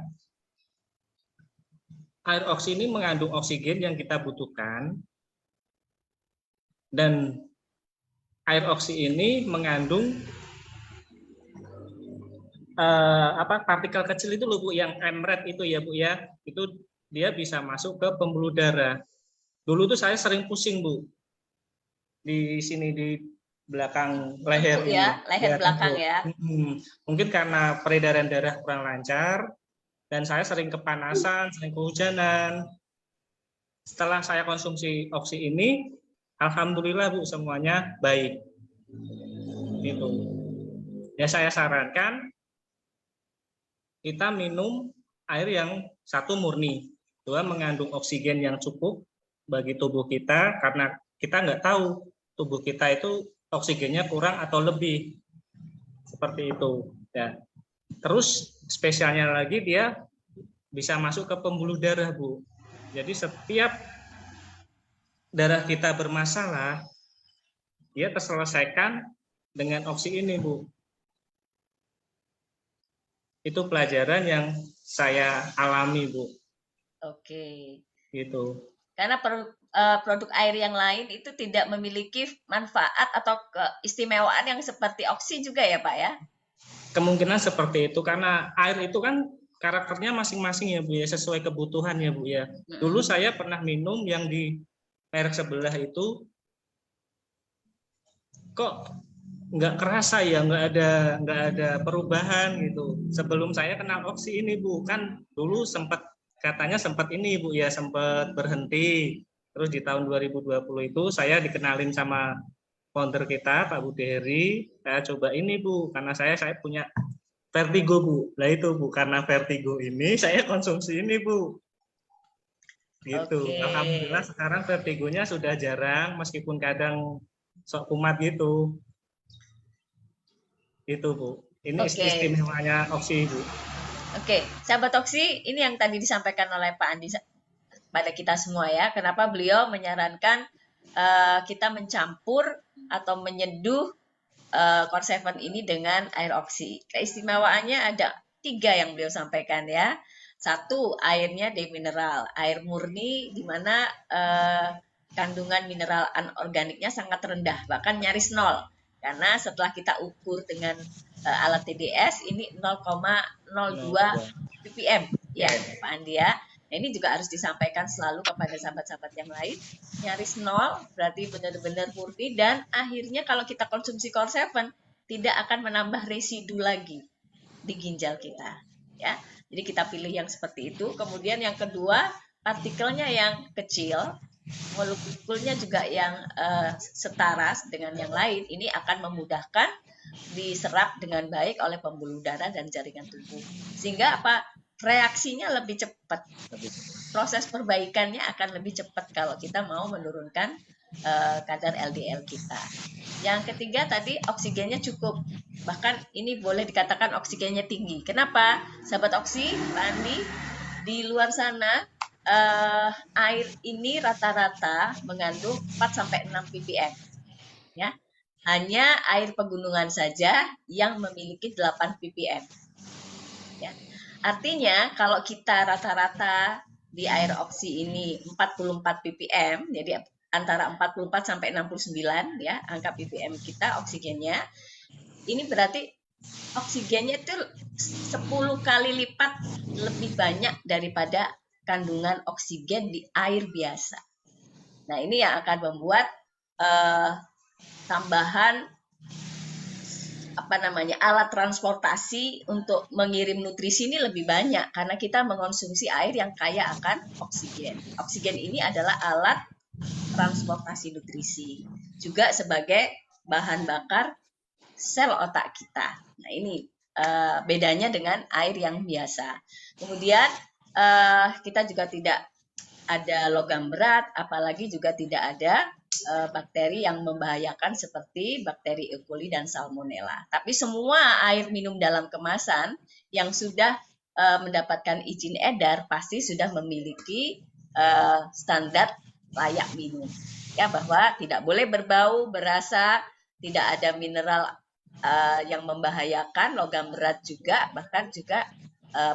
air oksi ini mengandung oksigen yang kita butuhkan, dan air oksi ini mengandung partikel kecil itu loh Bu, yang emret itu ya Bu ya, itu dia bisa masuk ke pembuluh darah. Dulu tuh saya sering pusing Bu, di sini di belakang leher ya, leher belakang ya. Mungkin karena peredaran darah kurang lancar dan saya sering kepanasan, sering kehujanan. Setelah saya konsumsi oksi ini, alhamdulillah Bu, semuanya baik. Gitu. Ya saya sarankan kita minum air yang satu murni, dua mengandung oksigen yang cukup bagi tubuh kita, karena kita nggak tahu tubuh kita itu oksigennya kurang atau lebih, seperti itu ya. Terus spesialnya lagi dia bisa masuk ke pembuluh darah Bu, jadi setiap darah kita bermasalah dia terselesaikan dengan oksi ini Bu. Itu pelajaran yang saya alami Bu. Oke. Gitu. Karena produk air yang lain itu tidak memiliki manfaat atau keistimewaan yang seperti oksi juga ya Pak ya? Kemungkinan seperti itu, karena air itu kan karakternya masing-masing ya Bu ya, sesuai kebutuhan ya Bu ya. Dulu saya pernah minum yang di merek sebelah itu, kok nggak kerasa ya, nggak ada perubahan gitu. Sebelum saya kenal oksi ini Bu, kan dulu katanya sempat ini Bu ya, sempat berhenti. Terus di tahun 2020 itu saya dikenalin sama founder kita Pak Budi Heri, saya coba ini Bu, karena saya punya vertigo Bu. Nah itu Bu, karena vertigo ini saya konsumsi ini Bu. Gitu. Oke. Alhamdulillah sekarang vertigonya sudah jarang, meskipun kadang sok kumat gitu. Itu Bu. Ini istimewanya oksi Bu. Oke, sahabat oksi, ini yang tadi disampaikan oleh Pak Andi pada kita semua ya. Kenapa beliau menyarankan kita mencampur atau menyeduh Core 7 ini dengan air oksi. Keistimewaannya ada 3 yang beliau sampaikan ya. 1, airnya demineral, air murni di mana kandungan mineral anorganiknya sangat rendah, bahkan nyaris 0. Karena setelah kita ukur dengan alat TDS ini 0,02 ppm ya Pak Andi ya. Nah, ini juga harus disampaikan selalu kepada sahabat-sahabat yang lain. Nyaris 0 berarti benar-benar murni, dan akhirnya kalau kita konsumsi Core 7 tidak akan menambah residu lagi di ginjal kita ya. Jadi kita pilih yang seperti itu. Kemudian yang kedua, partikelnya yang kecil, molekulnya juga yang setara dengan yang lain, ini akan memudahkan diserap dengan baik oleh pembuluh darah dan jaringan tubuh. Sehingga apa? Reaksinya lebih cepat. Proses perbaikannya akan lebih cepat kalau kita mau menurunkan kadar LDL kita. Yang ketiga tadi oksigennya cukup. Bahkan ini boleh dikatakan oksigennya tinggi. Kenapa? Sahabat oksi, Pak Andi, di luar sana air ini rata-rata mengandung 4-6 ppm. Ya. Hanya air pegunungan saja yang memiliki 8 ppm. Ya. Artinya kalau kita rata-rata di air oksi ini 44 ppm, jadi antara 44 sampai 69 ya angka ppm kita oksigennya. Ini berarti oksigennya itu 10 kali lipat lebih banyak daripada kandungan oksigen di air biasa. Nah, ini yang akan membuat tambahan alat transportasi untuk mengirim nutrisi ini lebih banyak karena kita mengonsumsi air yang kaya akan oksigen. Oksigen ini adalah alat transportasi nutrisi, juga sebagai bahan bakar sel otak kita. Nah, ini bedanya dengan air yang biasa. Kemudian kita juga tidak ada logam berat, apalagi juga tidak ada bakteri yang membahayakan seperti bakteri E. coli dan Salmonella. Tapi semua air minum dalam kemasan yang sudah mendapatkan izin edar pasti sudah memiliki standar layak minum. Ya, bahwa tidak boleh berbau, berasa, tidak ada mineral yang membahayakan, logam berat juga, bahkan juga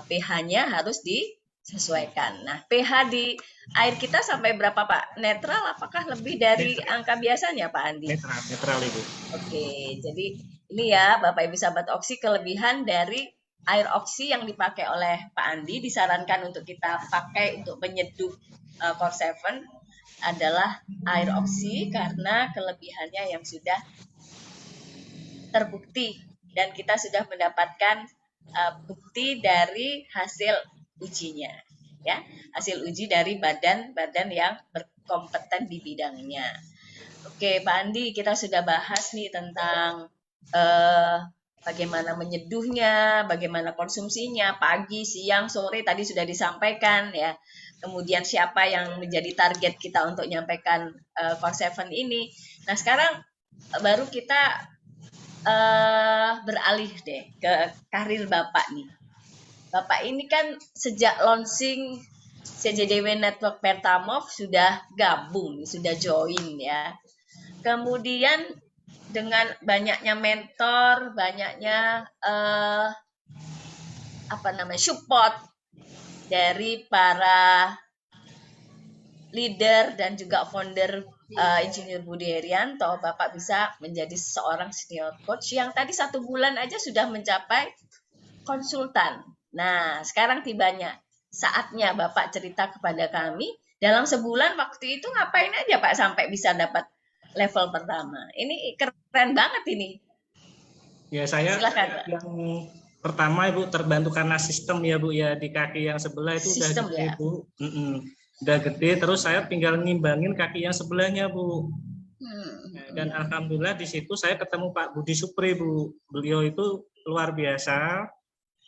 pH-nya harus disesuaikan. Nah, pH di air kita sampai berapa, Pak? Netral apakah lebih dari angka biasanya, Pak Andi? Netral Ibu. Oke, jadi ini ya Bapak Ibu sahabat oksi, kelebihan dari air oksi yang dipakai oleh Pak Andi, disarankan untuk kita pakai untuk menyeduh Core 7 adalah air oksi karena kelebihannya yang sudah terbukti dan kita sudah mendapatkan bukti dari hasil ujinya, ya, hasil uji dari badan-badan yang berkompeten di bidangnya. Oke, Pak Andi, kita sudah bahas nih tentang bagaimana menyeduhnya, bagaimana konsumsinya, pagi, siang, sore tadi sudah disampaikan ya. Kemudian siapa yang menjadi target kita untuk menyampaikan Core 7 ini. Nah, sekarang baru kita beralih deh ke karir Bapak nih. Bapak ini kan sejak launching CJDW Network Pertamov sudah gabung, sudah join ya. Kemudian dengan banyaknya mentor, banyaknya support dari para leader dan juga founder Insinyur Budi Herianto, Bapak bisa menjadi seorang senior coach yang tadi 1 bulan aja sudah mencapai konsultan. Nah, sekarang saatnya Bapak cerita kepada kami, dalam sebulan waktu itu ngapain aja Pak sampai bisa dapat level pertama. Ini keren banget ini. Ya, saya Silakan, Pak. yang pertama Ibu terbantu karena sistem ya Bu ya, di kaki yang sebelah itu Sistem, udah gede ya. Bu. Udah gede, terus saya tinggal ngimbangin kaki yang sebelahnya Bu. Dan alhamdulillah di situ saya ketemu Pak Budi Supri Bu. Beliau itu luar biasa.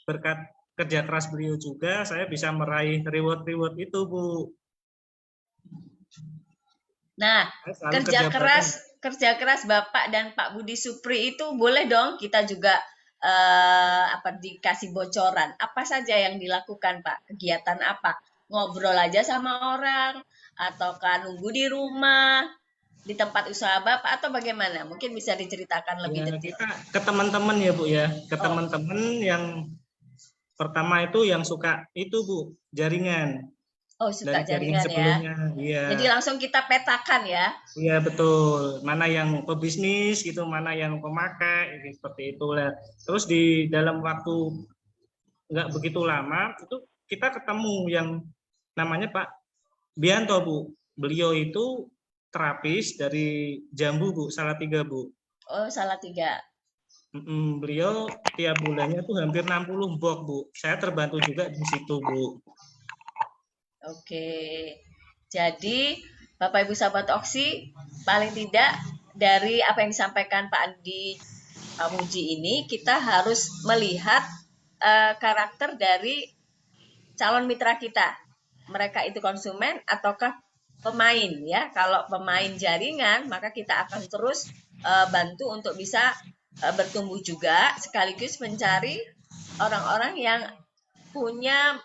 Berkat kerja keras beliau juga saya bisa meraih reward itu Bu. Nah, kerja keras Bapak dan Pak Budi Supri itu boleh dong kita juga dikasih bocoran. Apa saja yang dilakukan Pak? Kegiatan apa? Ngobrol aja sama orang ataukah nunggu di rumah, di tempat usaha Bapak atau bagaimana? Mungkin bisa diceritakan lebih detail. Kita ke teman-teman ya Bu ya, ke teman-teman yang pertama itu yang suka itu Bu, jaringan. Oh, suka jaringan sebelumnya, ya. Jadi langsung kita petakan ya. Iya betul, mana yang pebisnis gitu, mana yang pemakai, seperti itulah. Terus di dalam waktu nggak begitu lama itu kita ketemu yang namanya Pak Bianto Bu. Beliau itu terapis dari Jambu Bu, Salatiga Bu. Oh, Salatiga. Beliau tiap bulannya tuh hampir 60 box Bu. Saya terbantu juga di situ Bu. Oke, jadi Bapak Ibu sahabat Oksi, paling tidak dari apa yang disampaikan Pak Andi Pamuji ini, kita harus melihat karakter dari calon mitra kita. Mereka itu konsumen ataukah pemain ya. Kalau pemain jaringan, maka kita akan terus bantu untuk bisa bertumbuh juga, sekaligus mencari orang-orang yang punya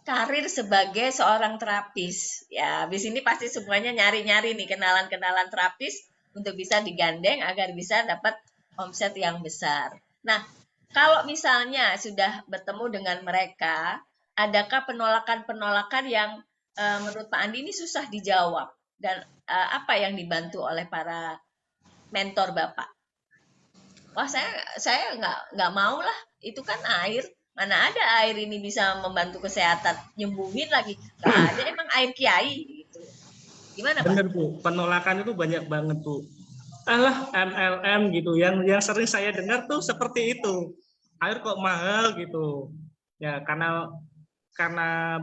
karir sebagai seorang terapis. Ya, habis ini pasti semuanya nyari-nyari nih kenalan-kenalan terapis untuk bisa digandeng agar bisa dapat omset yang besar. Nah, kalau misalnya sudah bertemu dengan mereka, adakah penolakan-penolakan yang menurut Pak Andi ini susah dijawab? Dan apa yang dibantu oleh para mentor Bapak? Wah, saya nggak mau lah. Itu kan air. Mana ada air ini bisa membantu kesehatan, nyembuhin lagi. Nggak ada emang air kiai gitu. Gimana, Pak? Bener Bu, penolakan itu banyak banget Bu. Alah MLM gitu, yang sering saya dengar tuh seperti itu. Air kok mahal gitu. Ya karena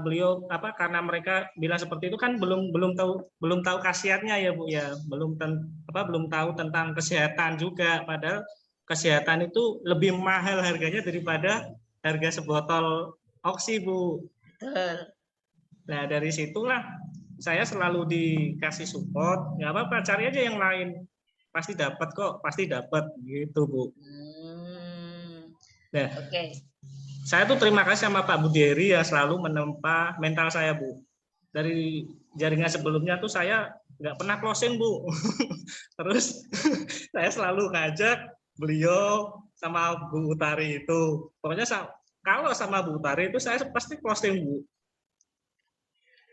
beliau karena mereka bilang seperti itu kan belum tahu khasiatnya ya Bu ya, belum tahu tentang kesehatan juga, padahal kesehatan itu lebih mahal harganya daripada harga sebotol oksi Bu. Betul. Nah dari situlah saya selalu dikasih support, nggak apa-apa cari aja yang lain, pasti dapat kok, pasti dapat gitu Bu. Nah, Oke. saya tuh terima kasih sama Pak Buderi ya, selalu menempa mental saya Bu. Dari jaringan sebelumnya tuh saya nggak pernah closing Bu. Terus saya selalu ngajak beliau sama Bu Utari itu. Pokoknya kalau sama Bu Utari itu saya pasti closing Bu.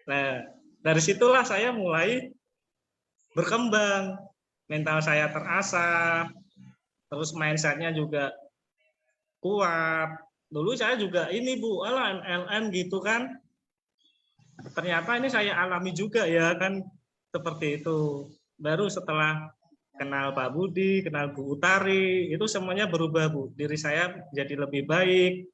Nah, dari situlah saya mulai berkembang. Mental saya terasah, terus mindset-nya juga kuat. Dulu saya juga ini Bu, MLM gitu kan. Ternyata ini saya alami juga ya kan, seperti itu. Baru setelah kenal Pak Budi, kenal Bu Utari, itu semuanya berubah Bu. Diri saya jadi lebih baik,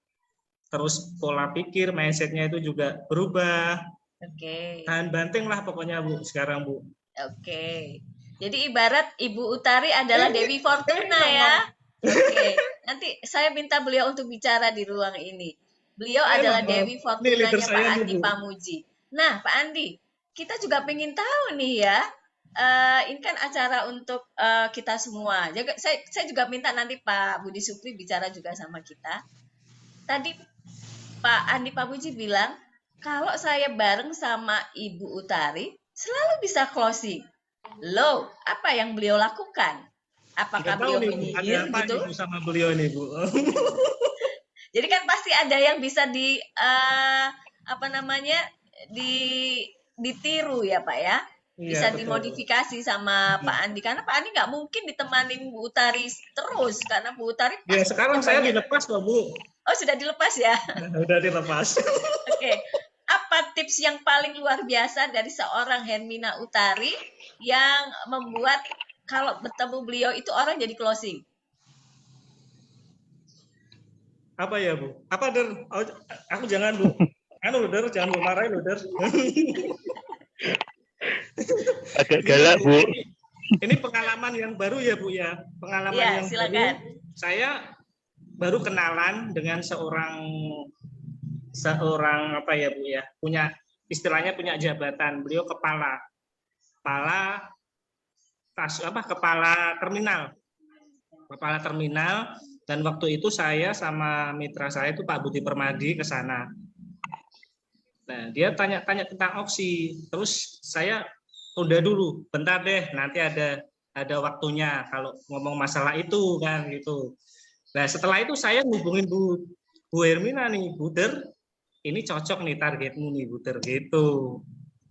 terus pola pikir, mindset-nya itu juga berubah. Oke. Tahan banting lah pokoknya Bu, sekarang Bu. Oke. Jadi ibarat Ibu Utari adalah Dewi Fortuna ya. Oke. Nanti saya minta beliau untuk bicara di ruang ini. Beliau adalah Dewi Fortunanya Pak Andi Pamuji. Nah, Pak Andi, kita juga pengen tahu nih ya. Ini kan acara untuk kita semua. Saya juga minta nanti Pak Budi Supri bicara juga sama kita. Tadi Pak Andi Pamuji bilang, kalau saya bareng sama Ibu Utari, selalu bisa closing. Loh, apa yang beliau lakukan? Apakah beliau menyihir gitu? Sama beliau ini Bu. Jadi kan pasti ada yang bisa ditiru ya Pak ya, bisa Iya, dimodifikasi sama Pak Andi, karena Pak Andi nggak mungkin ditemanin Bu Utari terus, karena Bu Utari ya sekarang saya dilepas loh Bu. Oh, sudah dilepas ya? Sudah dilepas. Oke. Apa tips yang paling luar biasa dari seorang Hermina Utari yang membuat kalau bertemu beliau itu orang jadi closing? Apa ya Bu? Apa Der? Oh, aku jangan Bu. Anu Der, jangan Bu marahin loh Der. Agak galak Bu. Ini pengalaman yang baru ya Bu ya. Pengalaman ya, yang silakan. baru. Saya baru kenalan dengan seorang apa ya Bu ya, istilahnya punya jabatan. Beliau kepala terminal, dan waktu itu saya sama mitra saya itu Pak Budi Permadi ke sana. Nah, dia tanya-tanya tentang oksi. Terus saya udah dulu, bentar deh, nanti ada waktunya kalau ngomong masalah itu kan gitu. Nah, setelah itu saya ngubungin Bu Hermina nih, Buder, ini cocok nih targetmu nih Buder gitu.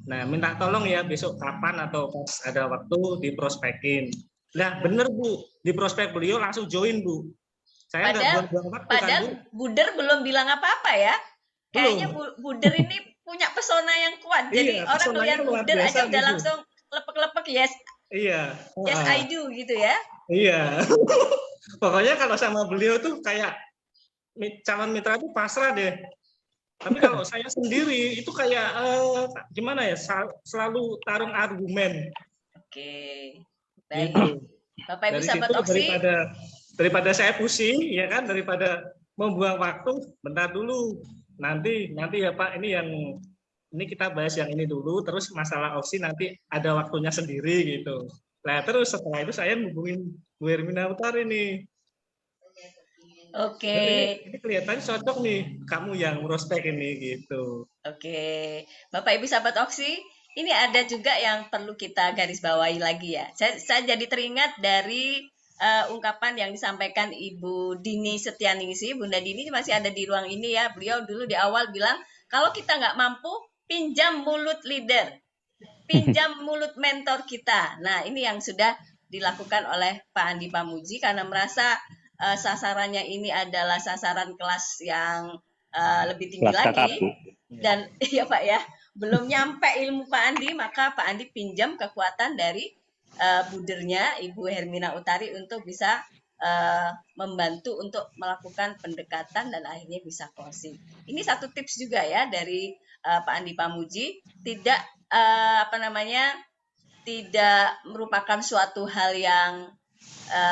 Nah, minta tolong ya besok kapan atau pas ada waktu diprospekin. Nah, bener Bu, di prospek beliau langsung join Bu. Saya nggak buang-buang waktu kan Bu. Buder belum bilang apa-apa ya. Kayaknya Buder ini punya pesona yang kuat. Jadi orang melihat Buder aja udah langsung lepek-lepek yes. Iya. Yes I do gitu ya. Iya. Pokoknya kalau sama beliau tuh kayak calon mitra itu pasrah deh. Tapi kalau saya sendiri itu kayak gimana ya, selalu tarung argumen. Oke, baik. Gitu. Bapak Ibu sahabat Oksi. Daripada saya pusing, ya kan, daripada membuang waktu, bentar dulu. Nanti ya Pak, ini kita bahas yang ini dulu, terus masalah Oksi nanti ada waktunya sendiri gitu. Nah terus setelah itu saya hubungin Bu Hermina Utari nih. Oke. Ini kelihatannya cocok nih, kamu yang prospek ini gitu. Oke, Bapak Ibu sahabat Oksi, ini ada juga yang perlu kita garis bawahi lagi ya. Saya jadi teringat dari ungkapan yang disampaikan Ibu Dini Setianingsih. Bunda Dini masih ada di ruang ini ya. Beliau dulu di awal bilang, kalau kita nggak mampu, pinjam mulut leader, pinjam mulut mentor kita. Nah, ini yang sudah dilakukan oleh Pak Andi Pamuji karena merasa sasarannya ini adalah sasaran kelas yang lebih tinggi Kelas kakap, lagi Bu. dan ya Pak ya, belum nyampe ilmu Pak Andi, maka Pak Andi pinjam kekuatan dari budernya Ibu Hermina Utari untuk bisa membantu untuk melakukan pendekatan dan akhirnya bisa closing. Ini satu tips juga ya dari Pak Andi Pamuji, tidak tidak merupakan suatu hal yang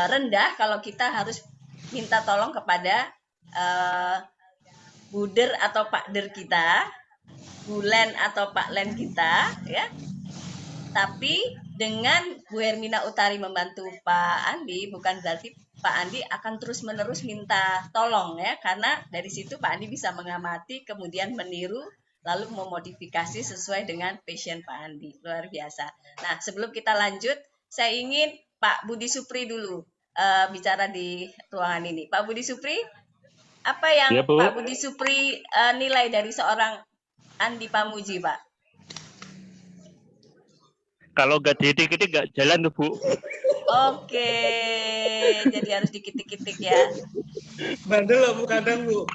rendah kalau kita harus minta tolong kepada buder atau pakder kita, bulen atau pak len kita, ya. Tapi dengan Bu Hermina Utari membantu Pak Andi, bukan berarti Pak Andi akan terus-menerus minta tolong ya, karena dari situ Pak Andi bisa mengamati, kemudian meniru, lalu memodifikasi sesuai dengan passion Pak Andi. Luar biasa. Nah, sebelum kita lanjut, saya ingin Pak Budi Supri dulu bicara di ruangan ini. Pak Budi Supri, apa yang Ya, Bu. Pak Budi Supri nilai dari seorang Andi Pamuji, Pak? Kalau nggak dikit-dikit nggak jalan tuh, Bu. Oke, jadi harus dikit-dikit ya. Bandel loh Bu kadang Bu.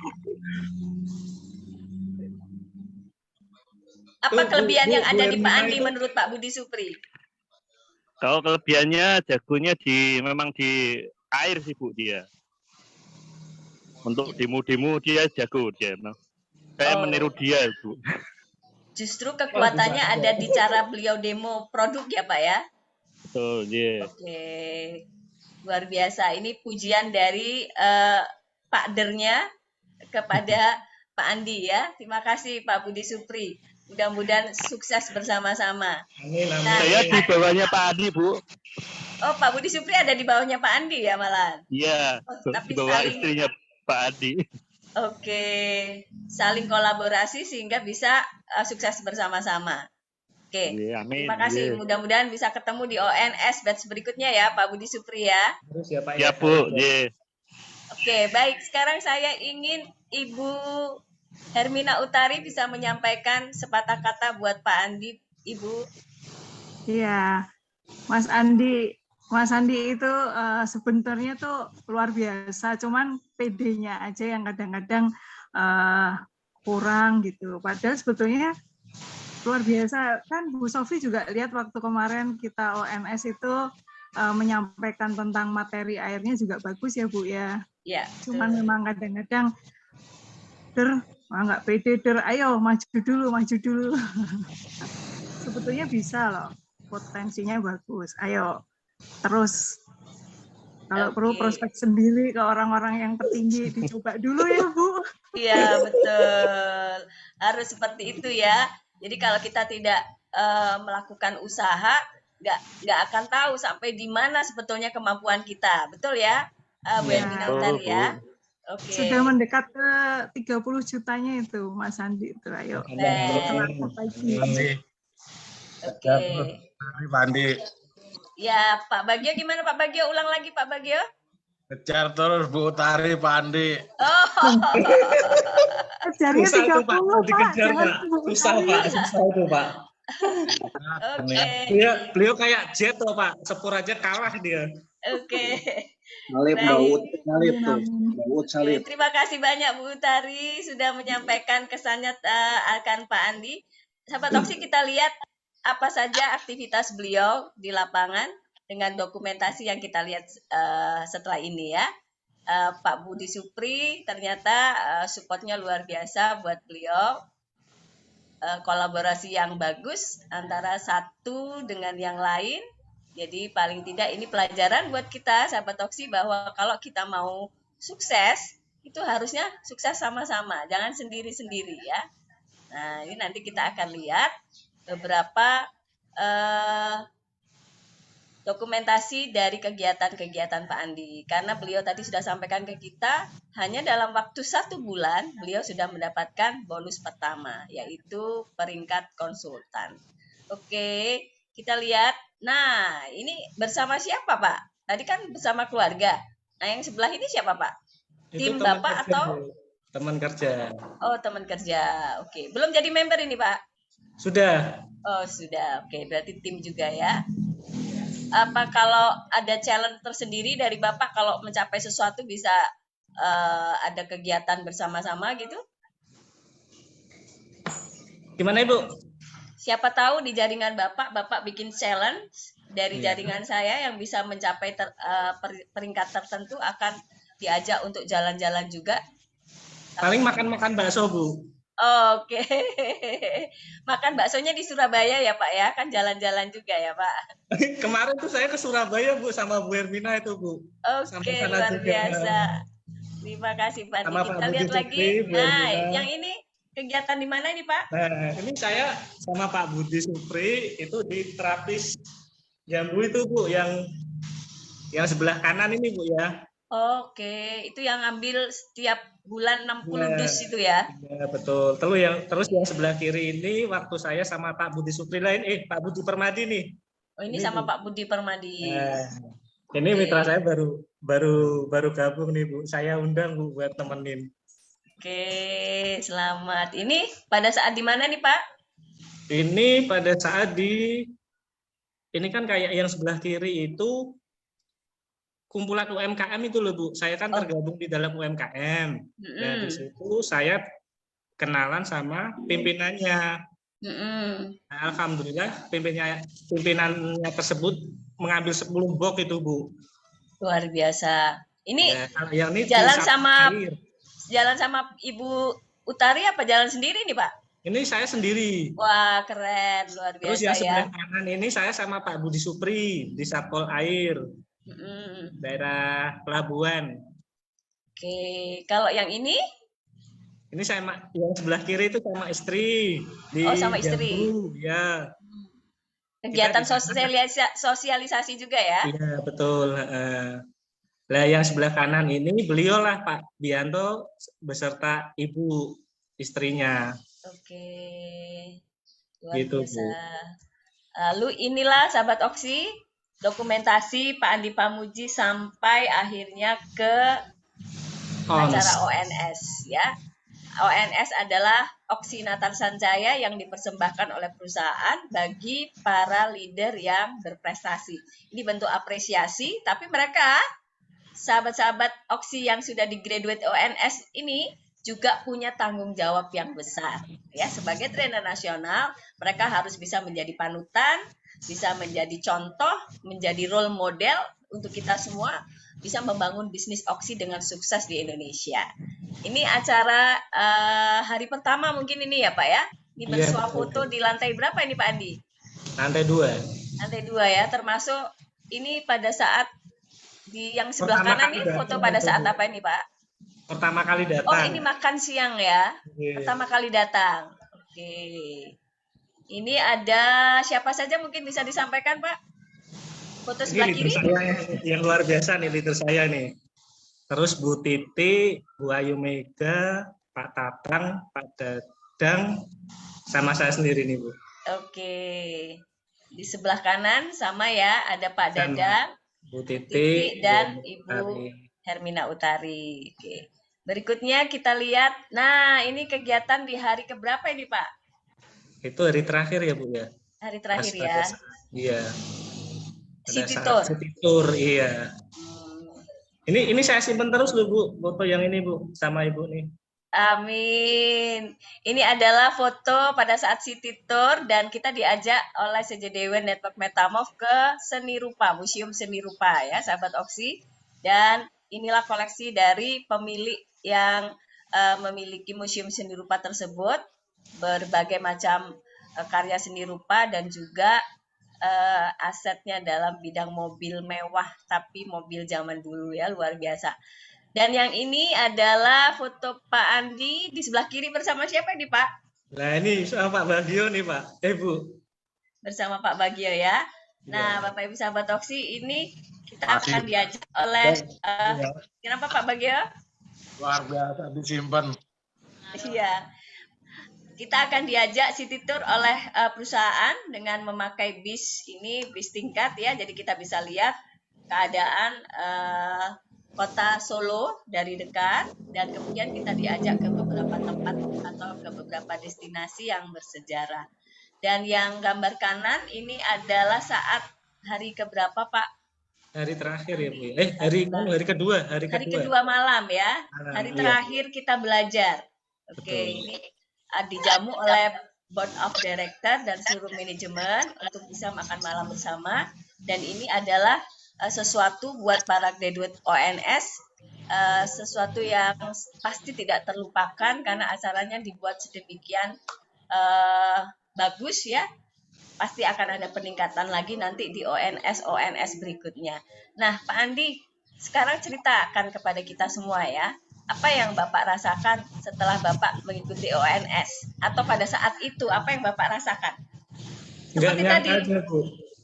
Apa Tuh, kelebihan Bu yang ada di Pak Hermina Andi itu- menurut Pak Budi Supri? Kalau kelebihannya jagonya memang di air sih, Bu, dia. Untuk demo-demo dia jago dia. Saya Oh. meniru dia, Bu. Justru kekuatannya ada di cara beliau demo produk ya Pak ya? Betul, dia. Oke, luar biasa. Ini pujian dari Pakdernya kepada Pak Andi ya. Terima kasih Pak Budi Supri. Mudah-mudahan sukses bersama-sama. Amin, amin. Nah, Saya di bawahnya Pak Adi, Bu. Oh, Pak Budi Supri ada di bawahnya Pak Andi ya malah. Iya, Oh, di tapi bawah saling- istrinya Pak Adi. Oke, saling kolaborasi sehingga bisa sukses bersama-sama. Oke, Iya, amin. terima kasih. Iya. Mudah-mudahan bisa ketemu di ONS batch berikutnya ya, Pak Budi Supri ya. Terus ya Pak Ya, Bu. Iya. Oke, baik. Sekarang saya ingin Ibu Hermina Utari bisa menyampaikan sepatah kata buat Pak Andi, Ibu. Iya, Mas Andi itu sebenarnya tuh luar biasa, cuman PD-nya aja yang kadang-kadang kurang gitu. Padahal sebetulnya luar biasa kan. Bu Sofi juga lihat waktu kemarin kita ONS itu menyampaikan tentang materi airnya juga bagus ya Bu ya. Ya, Cuman memang kadang-kadang nggak pede, ayo maju dulu. Sebetulnya bisa loh, potensinya bagus. Ayo terus. Kalau perlu Oke. prospek sendiri ke orang-orang yang tertinggi, dicoba dulu ya Bu. Iya, betul. Harus seperti itu ya. Jadi kalau kita tidak melakukan usaha, nggak akan tahu sampai di mana sebetulnya kemampuan kita. Betul ya, Bu Iya. Hermina Utari ya? Oke. Sudah mendekat ke 30 jutanya itu Mas Andi itu. Ayo. Baik. Pagi. Oke. Pak Andi, Ya, Pak Bagio gimana Pak Bagio? Ulang lagi Pak Bagio. kejar terus Bu Utari, Pak Andi. Oh, Kejarnya Susah tuh 30 Pak, mau dikejar jangan Pak. Bu Susah Utari. Pak, susah tuh Pak. oke. Beliau kayak jet loh Pak, sepur aja kalah dia. Oke. Salib Baik. Daud salib tuh. Amin. Daud Oke, salib. terima kasih banyak Bu Utari sudah menyampaikan kesannya akan Pak Andi. Sahabat Toksi, kita lihat apa saja aktivitas beliau di lapangan dengan dokumentasi yang kita lihat setelah ini ya. Pak Budi Supri ternyata supportnya luar biasa buat beliau. Kolaborasi yang bagus antara satu dengan yang lain. Jadi paling tidak ini pelajaran buat kita sahabat Toksi bahwa kalau kita mau sukses itu harusnya sukses sama-sama, jangan sendiri-sendiri ya. Nah, ini nanti kita akan lihat beberapa dokumentasi dari kegiatan-kegiatan Pak Andi. Karena beliau tadi sudah sampaikan ke kita, hanya dalam waktu 1 bulan beliau sudah mendapatkan bonus pertama, yaitu peringkat konsultan. Oke, kita lihat. Nah, ini bersama siapa Pak? Tadi kan bersama keluarga. Nah, yang sebelah ini siapa Pak? Tim teman Bapak kerja, atau? Bu. Teman kerja. Oh, teman kerja. Oke, belum jadi member ini Pak? Sudah. Oh, sudah. Oke, berarti tim juga ya. apa kalau ada challenge tersendiri dari Bapak kalau mencapai sesuatu bisa ada kegiatan bersama-sama gitu? Gimana Ibu? Siapa tahu di jaringan Bapak bikin challenge dari Iya. jaringan saya yang bisa mencapai peringkat tertentu akan diajak untuk jalan-jalan juga. Paling makan-makan bakso, Bu. Oke. Makan baksonya di Surabaya ya Pak ya, kan jalan-jalan juga ya Pak. Kemarin tuh saya ke Surabaya, Bu, sama Bu Hermina itu, Bu. Sama Oke, sana luar juga. biasa. Terima kasih Pak. Sama Kita Pak lihat Budi lagi. Supri, Bu Nah, Hermina. yang ini kegiatan di mana ini Pak? Nah, ini saya sama Pak Budi Supri itu di terapis jambu itu, Bu, yang sebelah kanan ini, Bu ya. Oke, itu yang ambil setiap bulan 60 Iya. dus itu ya. Ya, betul. Terus yang sebelah kiri ini waktu saya sama Pak Budi Supri lain, Pak Budi Permadi nih. Oh, ini Ini, sama Bu. Pak Budi Permadi. Nah, ini Oke. mitra saya baru gabung nih, Bu. Saya undang, Bu, buat temenin. Oke, selamat. Ini pada saat di mana nih Pak? Ini pada saat ini kan kayak yang sebelah kiri itu kumpulan UMKM itu loh, Bu. Saya kan Oh. tergabung di dalam UMKM. Nah, di Mm-mm. situ saya kenalan sama pimpinannya. Mm-mm. Nah, alhamdulillah pimpinannya tersebut mengambil 10 box itu, Bu. Luar biasa. Ini Ya, kalau yang ini jalan di sama air. jalan sama Ibu Utari apa jalan sendiri nih Pak? Ini saya sendiri. Wah, keren, luar Terus biasa yang ya. sebelah kanan ini saya sama Pak Budi Supri di Satpol Air, Mm-mm. daerah Pelabuhan. Oke, kalau yang ini? Ini yang sebelah kiri itu sama istri di Oh, sama istri. Jambu, ya. Kegiatan Kita di sana. sosialisasi juga ya? Iya, betul. Lah yang sebelah kanan ini beliau lah Pak Bianto beserta ibu istrinya. Oke, luar Gitu, biasa. Bu. Lalu inilah sahabat Oksi, dokumentasi Pak Andi Pamuji sampai akhirnya ke acara ONS ya. ONS adalah Oksi Natar Sancaya yang dipersembahkan oleh perusahaan bagi para leader yang berprestasi. Ini bentuk apresiasi, tapi mereka sahabat-sahabat Oksi yang sudah di graduate ONS ini juga punya tanggung jawab yang besar. Ya, sebagai trainer nasional, mereka harus bisa menjadi panutan, bisa menjadi contoh, menjadi role model untuk kita semua bisa membangun bisnis Oksi dengan sukses di Indonesia. Ini acara hari pertama mungkin ini ya Pak ya? Ini Iya, bersuah betul. foto di lantai berapa ini Pak Andi? Lantai 2. Lantai 2 ya, termasuk ini pada saat di yang sebelah Pertama kanan kali ini datang foto pada itu, saat Bu. apa ini Pak? Pertama kali datang. Oh ini makan siang ya, Iya. pertama kali datang. Oke, ini ada siapa saja mungkin bisa disampaikan Pak? Foto Ini sebelah leader kiri? saya yang luar biasa nih leader saya nih. Terus Bu Titi, Bu Ayu Mega, Pak Tatang, Pak Dadang, sama saya sendiri nih Bu. Oke, di sebelah kanan sama ya, ada Pak Sama. Dadang, Bu Titi, Titi dan Bu Ibu Utari. Hermina Utari. Oke. Berikutnya kita lihat, nah ini kegiatan di hari keberapa ini Pak? Itu hari terakhir ya Bu ya. Hari terakhir Pada ya. saat- Iya. Pada City saat Tour. City Tour, iya. Ini saya simpen terus loh Bu, foto yang ini Bu, sama Ibu nih. Amin. Ini adalah foto pada saat City Tour dan kita diajak oleh CJDW Network Metamorph ke Seni Rupa, Museum Seni Rupa ya, sahabat Oksi. Dan inilah koleksi dari pemilik yang memiliki Museum Seni Rupa tersebut, berbagai macam karya seni rupa dan juga asetnya dalam bidang mobil mewah, tapi mobil zaman dulu ya, luar biasa. Dan yang ini adalah foto Pak Andi di sebelah kiri bersama siapa nih Pak? Nah ini sama Pak Bagio nih Pak, Bu. Bersama Pak Bagio ya. Nah Iya. Bapak Ibu sahabat Oksi, ini kita Makasih. akan diajak oleh, Iya. kenapa Pak Bagio? Luar biasa disimpan. Iya. Kita akan diajak city tour oleh perusahaan dengan memakai bis ini, bis tingkat ya. Jadi kita bisa lihat keadaan kota Solo dari dekat dan kemudian kita diajak ke beberapa tempat atau ke beberapa destinasi yang bersejarah. Dan yang gambar kanan ini adalah saat hari keberapa Pak? Hari terakhir ya Bu. Hari kedua. Hari kedua malam ya. Malam, Hari iya. terakhir kita belajar. Oke, Betul. ini dijamu oleh Board of Director dan seluruh manajemen untuk bisa makan malam bersama. Dan ini adalah sesuatu buat para graduate ONS, sesuatu yang pasti tidak terlupakan karena acaranya dibuat sedemikian bagus ya. Pasti akan ada peningkatan lagi nanti di ONS berikutnya. Nah, Pak Andi, sekarang ceritakan kepada kita semua ya, apa yang Bapak rasakan setelah Bapak mengikuti ONS? Atau pada saat itu, apa yang Bapak rasakan? Nggak Seperti nyangka tadi, aja Bu.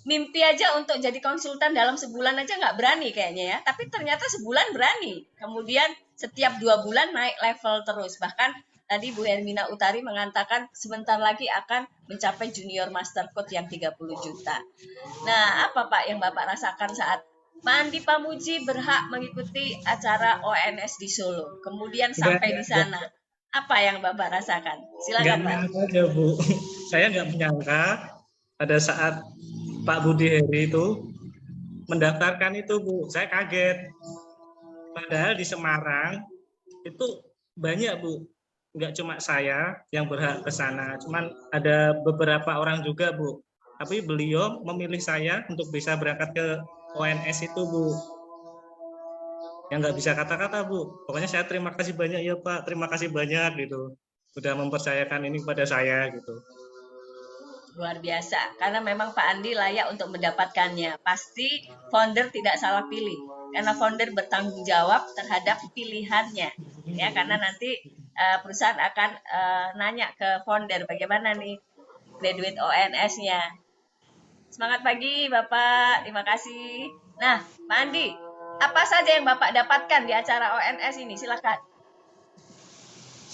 mimpi aja untuk jadi konsultan dalam sebulan aja nggak berani kayaknya ya, tapi ternyata sebulan berani. Kemudian setiap 2 bulan naik level terus, bahkan tadi Bu Hermina Utari mengatakan sebentar lagi akan mencapai junior master coach yang 30 juta. Nah, apa Pak yang Bapak rasakan saat Pak Andi Pamuji berhak mengikuti acara ONS di Solo, kemudian sampai di sana? Apa yang Bapak rasakan? Nggak Silakan Pak. menyangka aja Bu. Saya nggak menyangka pada saat Pak Budi Heri itu mendaftarkan itu Bu. Saya kaget. Padahal di Semarang itu banyak Bu. Nggak cuma saya yang berhak ke sana, cuman ada beberapa orang juga Bu. Tapi beliau memilih saya untuk bisa berangkat ke ONS itu Bu. Yang nggak bisa kata-kata Bu. Pokoknya saya terima kasih banyak ya Pak, terima kasih banyak gitu. Sudah mempercayakan ini kepada saya gitu. Luar biasa, karena memang Pak Andi layak untuk mendapatkannya. Pasti founder tidak salah pilih, karena founder bertanggung jawab terhadap pilihannya. Ya, karena nanti perusahaan akan nanya ke founder bagaimana nih graduate ONS-nya. Semangat pagi Bapak, terima kasih. Nah, Pak Andi, apa saja yang Bapak dapatkan di acara ONS ini? Silakan.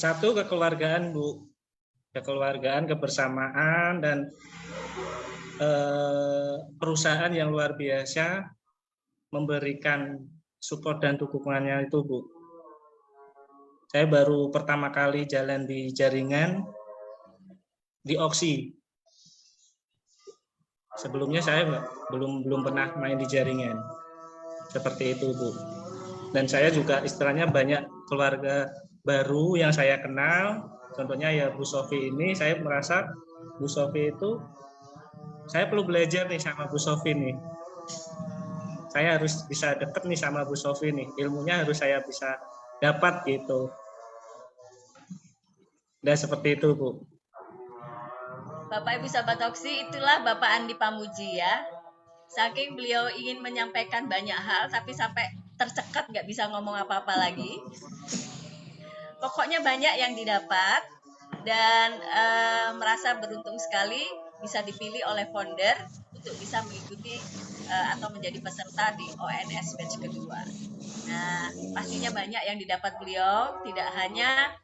Satu, kekeluargaan Bu. Kekeluargaan, kebersamaan, dan perusahaan yang luar biasa memberikan support dan dukungannya itu Bu. Saya baru pertama kali jalan di jaringan di Oxy. Sebelumnya saya belum pernah main di jaringan. Seperti itu Bu. Dan saya juga istilahnya banyak keluarga baru yang saya kenal. Contohnya ya Bu Sofi ini, saya merasa Bu Sofi itu, saya perlu belajar nih sama Bu Sofi nih. Saya harus bisa deket nih sama Bu Sofi nih. Ilmunya harus saya bisa dapat gitu. Dan seperti itu Bu. Bapak Ibu Sahabat Oxy, itulah Bapak Andi Pamuji ya. Saking beliau ingin menyampaikan banyak hal, tapi sampai tercekat nggak bisa ngomong apa-apa lagi. Pokoknya banyak yang didapat dan merasa beruntung sekali bisa dipilih oleh founder untuk bisa mengikuti atau menjadi peserta di ONS batch kedua. Nah, pastinya banyak yang didapat beliau, tidak hanya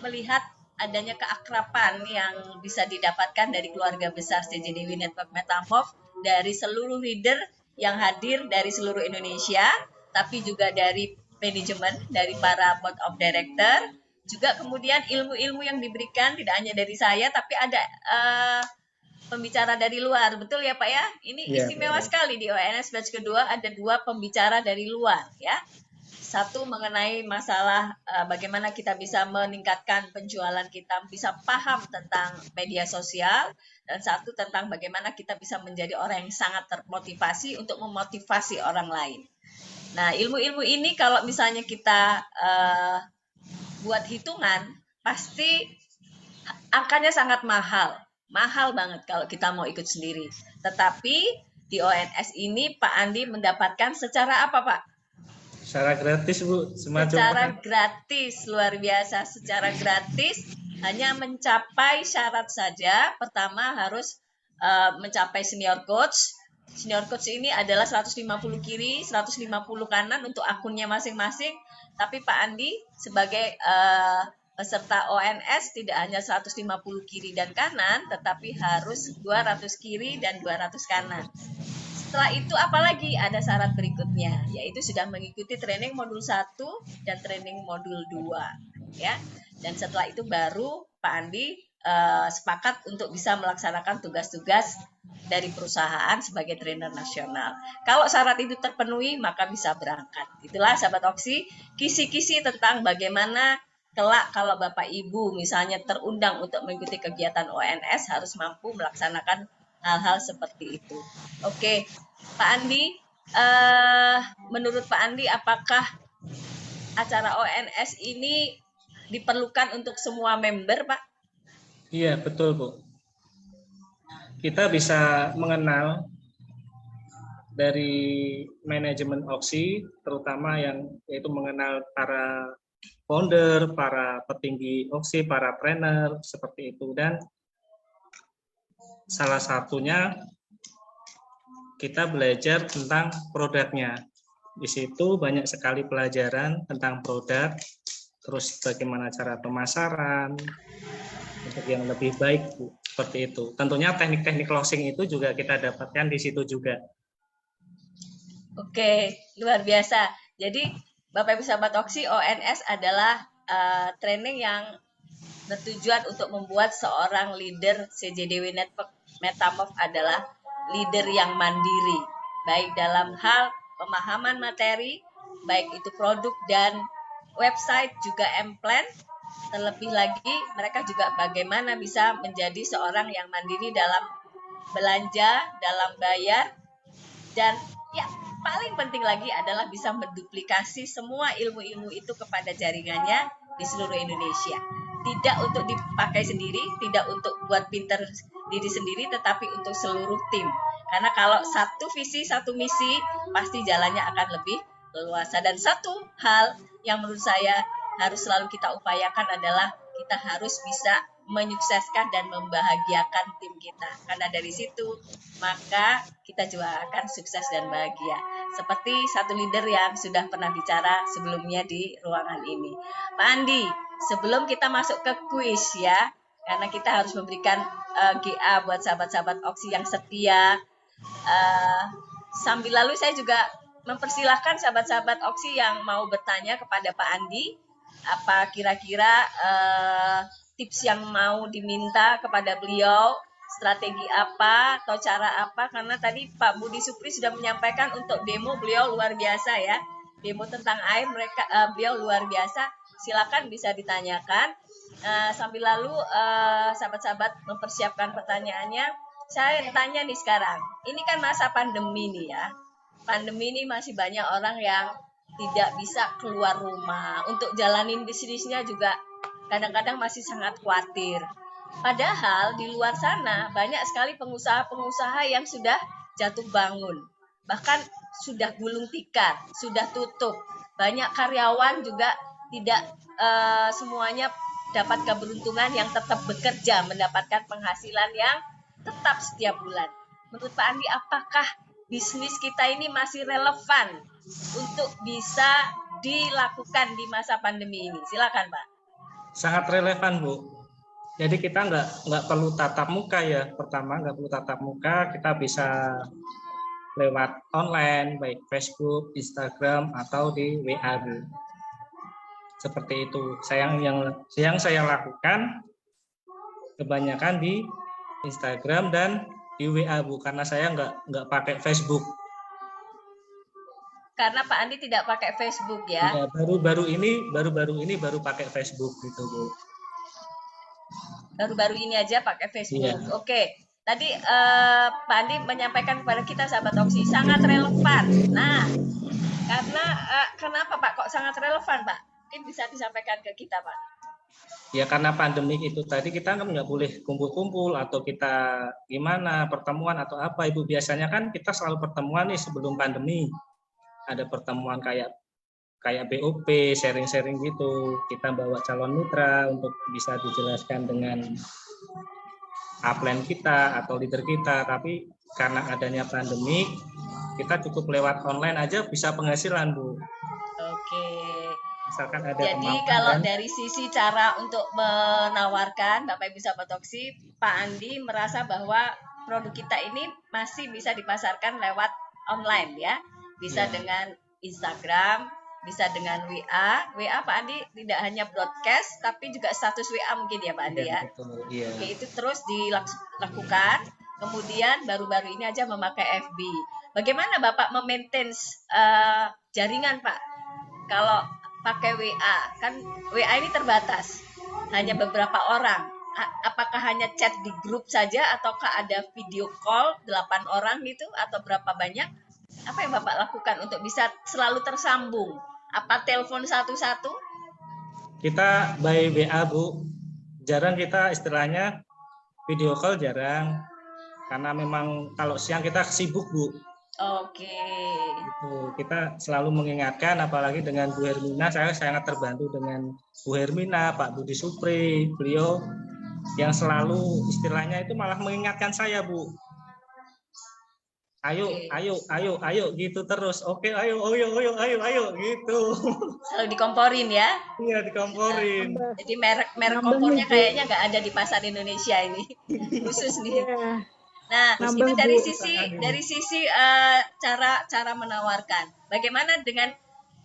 melihat adanya keakraban yang bisa didapatkan dari keluarga besar CJDW Network Metamorph, dari seluruh leader yang hadir dari seluruh Indonesia, tapi juga dari manajemen, dari para board of director, juga kemudian ilmu-ilmu yang diberikan tidak hanya dari saya, tapi ada pembicara dari luar, betul ya Pak ya? Ini istimewa sekali di ONS batch kedua, ada 2 pembicara dari luar ya. Satu mengenai masalah bagaimana kita bisa meningkatkan penjualan kita, bisa paham tentang media sosial, dan satu tentang bagaimana kita bisa menjadi orang yang sangat termotivasi untuk memotivasi orang lain. Nah, ilmu-ilmu ini kalau misalnya kita buat hitungan, pasti angkanya sangat mahal. Mahal banget kalau kita mau ikut sendiri. Tetapi di ONS ini Pak Andi mendapatkan secara apa Pak? Secara gratis Bu. Secara gratis, luar biasa. Secara gratis, hanya mencapai syarat saja. Pertama harus mencapai senior coach. Senior coach ini adalah 150 kiri, 150 kanan untuk akunnya masing-masing. Tapi Pak Andi sebagai peserta ONS tidak hanya 150 kiri dan kanan, tetapi harus 200 kiri dan 200 kanan. Setelah itu apalagi ada syarat berikutnya, yaitu sudah mengikuti training modul 1 dan training modul 2 ya. Dan setelah itu baru Pak Andi sepakat untuk bisa melaksanakan tugas-tugas dari perusahaan sebagai trainer nasional. Kalau syarat itu terpenuhi, maka bisa berangkat. Itulah sahabat Oksi, kisi-kisi tentang bagaimana kelak kalau Bapak Ibu misalnya terundang untuk mengikuti kegiatan ONS harus mampu melaksanakan hal-hal seperti itu. Oke, Pak Andi, menurut Pak Andi apakah acara ONS ini diperlukan untuk semua member, Pak? Iya, betul, Bu. Kita bisa mengenal dari manajemen Oksi, terutama yang yaitu mengenal para founder, para petinggi Oksi, para trainer, seperti itu. Dan salah satunya kita belajar tentang produknya. Di situ banyak sekali pelajaran tentang produk, terus bagaimana cara pemasaran, untuk yang lebih baik, Bu. Seperti itu. Tentunya teknik-teknik closing itu juga kita dapatkan di situ juga. Oke, luar biasa. Jadi Bapak Ibu sahabat Oksi, ONS adalah training yang bertujuan untuk membuat seorang leader CJDW Network Metamorph adalah leader yang mandiri, baik dalam hal pemahaman materi, baik itu produk dan website juga M-Plan. Terlebih lagi, mereka juga bagaimana bisa menjadi seorang yang mandiri dalam belanja, dalam bayar, dan ya paling penting lagi adalah bisa menduplikasi semua ilmu-ilmu itu kepada jaringannya di seluruh Indonesia. Tidak untuk dipakai sendiri, tidak untuk buat pinter diri sendiri, tetapi untuk seluruh tim. Karena kalau satu visi, satu misi, pasti jalannya akan lebih leluasa. Dan satu hal yang menurut saya harus selalu kita upayakan adalah kita harus bisa menyukseskan dan membahagiakan tim kita. Karena dari situ, maka kita juga akan sukses dan bahagia. Seperti satu leader yang sudah pernah bicara sebelumnya di ruangan ini. Pak Andi, sebelum kita masuk ke kuis ya, karena kita harus memberikan GA buat sahabat-sahabat Oksi yang setia. Sambil lalu saya juga mempersilahkan sahabat-sahabat Oksi yang mau bertanya kepada Pak Andi, apa kira-kira tips yang mau diminta kepada beliau, strategi apa atau cara apa, karena tadi Pak Budi Supri sudah menyampaikan untuk demo beliau luar biasa ya, demo tentang air beliau luar biasa. Silakan bisa ditanyakan. Sambil lalu sahabat-sahabat mempersiapkan pertanyaannya. Saya tanya nih sekarang, ini kan masa pandemi nih ya, pandemi ini masih banyak orang yang tidak bisa keluar rumah, untuk jalanin bisnisnya juga kadang-kadang masih sangat khawatir. Padahal di luar sana banyak sekali pengusaha-pengusaha yang sudah jatuh bangun, bahkan sudah gulung tikar, sudah tutup. Banyak karyawan juga tidak semuanya dapat keberuntungan yang tetap bekerja, mendapatkan penghasilan yang tetap setiap bulan. Menurut Pak Andi, apakah bisnis kita ini masih relevan untuk bisa dilakukan di masa pandemi ini? Silakan, Pak. Sangat relevan, Bu. Jadi kita nggak perlu tatap muka ya. Pertama, nggak perlu tatap muka, kita bisa lewat online, baik Facebook, Instagram, atau di WA, Bu. Seperti itu. Yang saya lakukan kebanyakan di Instagram dan di WA, Bu, karena saya nggak pakai Facebook. Karena Pak Andi tidak pakai Facebook ya? Ya, baru-baru ini baru pakai Facebook gitu, Bu. Baru-baru ini aja pakai Facebook. Iya. Oke. Tadi Pak Andi menyampaikan kepada kita sahabat Oksi sangat relevan. Nah, karena kenapa Pak kok sangat relevan, Pak? Mungkin bisa disampaikan ke kita, Pak. Ya karena pandemi itu tadi kita kan nggak boleh kumpul-kumpul atau kita gimana pertemuan atau apa, Ibu. Biasanya kan kita selalu pertemuan nih sebelum pandemi. Ada pertemuan kayak BOP, sharing-sharing gitu. Kita bawa calon mitra untuk bisa dijelaskan dengan upline kita atau leader kita. Tapi karena adanya pandemi, kita cukup lewat online aja bisa penghasilan, Bu. Oke. Misalkan ada jadi kalau dari sisi cara untuk menawarkan, Bapak Ibu sahabat Oksi, Pak Andi merasa bahwa produk kita ini masih bisa dipasarkan lewat online ya. Bisa dengan Instagram, bisa dengan WA Pak Andi tidak hanya broadcast tapi juga status WA mungkin ya Pak Andi ya. Betul. Iya. Oke, itu terus dilakukan. Kemudian baru-baru ini aja memakai FB. Bagaimana Bapak memaintain jaringan Pak? Kalau pakai WA, kan WA ini terbatas, hanya beberapa orang. Apakah hanya chat di grup saja, ataukah ada video call 8 orang gitu, atau berapa banyak? Apa yang Bapak lakukan untuk bisa selalu tersambung? Apa telepon satu-satu? Kita by WA, Bu. Jarang kita istilahnya video call, jarang. Karena memang kalau siang kita sibuk, Bu. Oke. Gitu. Kita selalu mengingatkan, apalagi dengan Bu Hermina, saya sangat terbantu dengan Bu Hermina, Pak Budi Supri, beliau yang selalu istilahnya itu malah mengingatkan saya, Bu. Ayo, ayo, gitu terus. Oke, ayo, gitu. Selalu dikomporin ya? Iya, dikomporin. Jadi merek kompornya kayaknya nggak ada di pasar Indonesia ini, khusus nih. Nah, itu dari sisi cara menawarkan. Bagaimana dengan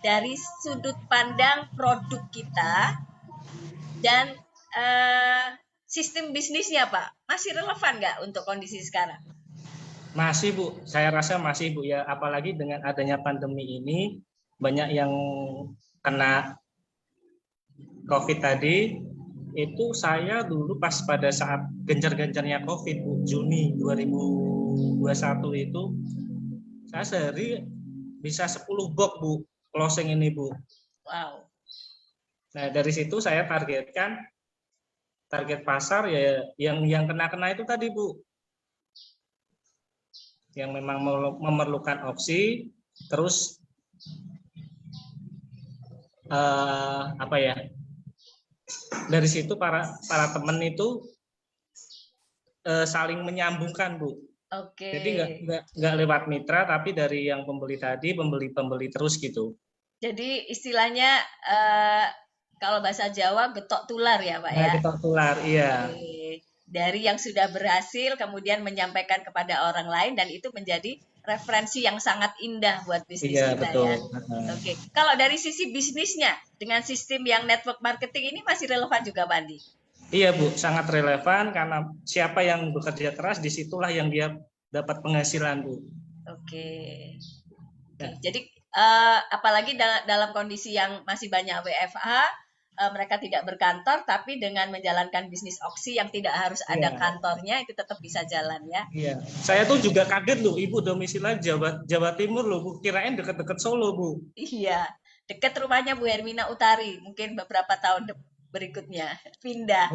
dari sudut pandang produk kita dan sistem bisnisnya, Pak? Masih relevan nggak untuk kondisi sekarang? Masih, Bu. Saya rasa masih, Bu, ya. Apalagi dengan adanya pandemi ini, banyak yang kena COVID tadi. Itu saya dulu pas pada saat gencar-gencarnya COVID, Bu, Juni 2021 itu, saya sehari bisa 10 box, Bu, closing ini, Bu. Wow. Nah, dari situ saya target pasar ya yang kena itu tadi, Bu. Yang memang memerlukan opsi, terus dari situ para teman itu saling menyambungkan, Bu. Oke. Jadi nggak lewat mitra, tapi dari yang pembeli tadi, pembeli terus gitu. Jadi istilahnya kalau bahasa Jawa getok tular ya Pak ya? Getok tular, iya. Oke. Dari yang sudah berhasil kemudian menyampaikan kepada orang lain, dan itu menjadi referensi yang sangat indah buat bisnis kita, betul. Ya. Oke. Kalau dari sisi bisnisnya dengan sistem yang network marketing ini masih relevan juga, Pak Andi? Iya, Bu, sangat relevan karena siapa yang bekerja keras disitulah yang dia dapat penghasilan, Bu. Oke. Jadi apalagi dalam kondisi yang masih banyak WFH, mereka tidak berkantor, tapi dengan menjalankan bisnis auksi yang tidak harus ada kantornya, itu tetap bisa jalan ya. Iya. Saya tuh juga kaget loh, Ibu domisili Jawa Timur loh, Bu. Kirain dekat-dekat Solo, Bu. Iya, dekat rumahnya Bu Hermina Utari. Mungkin beberapa tahun berikutnya pindah.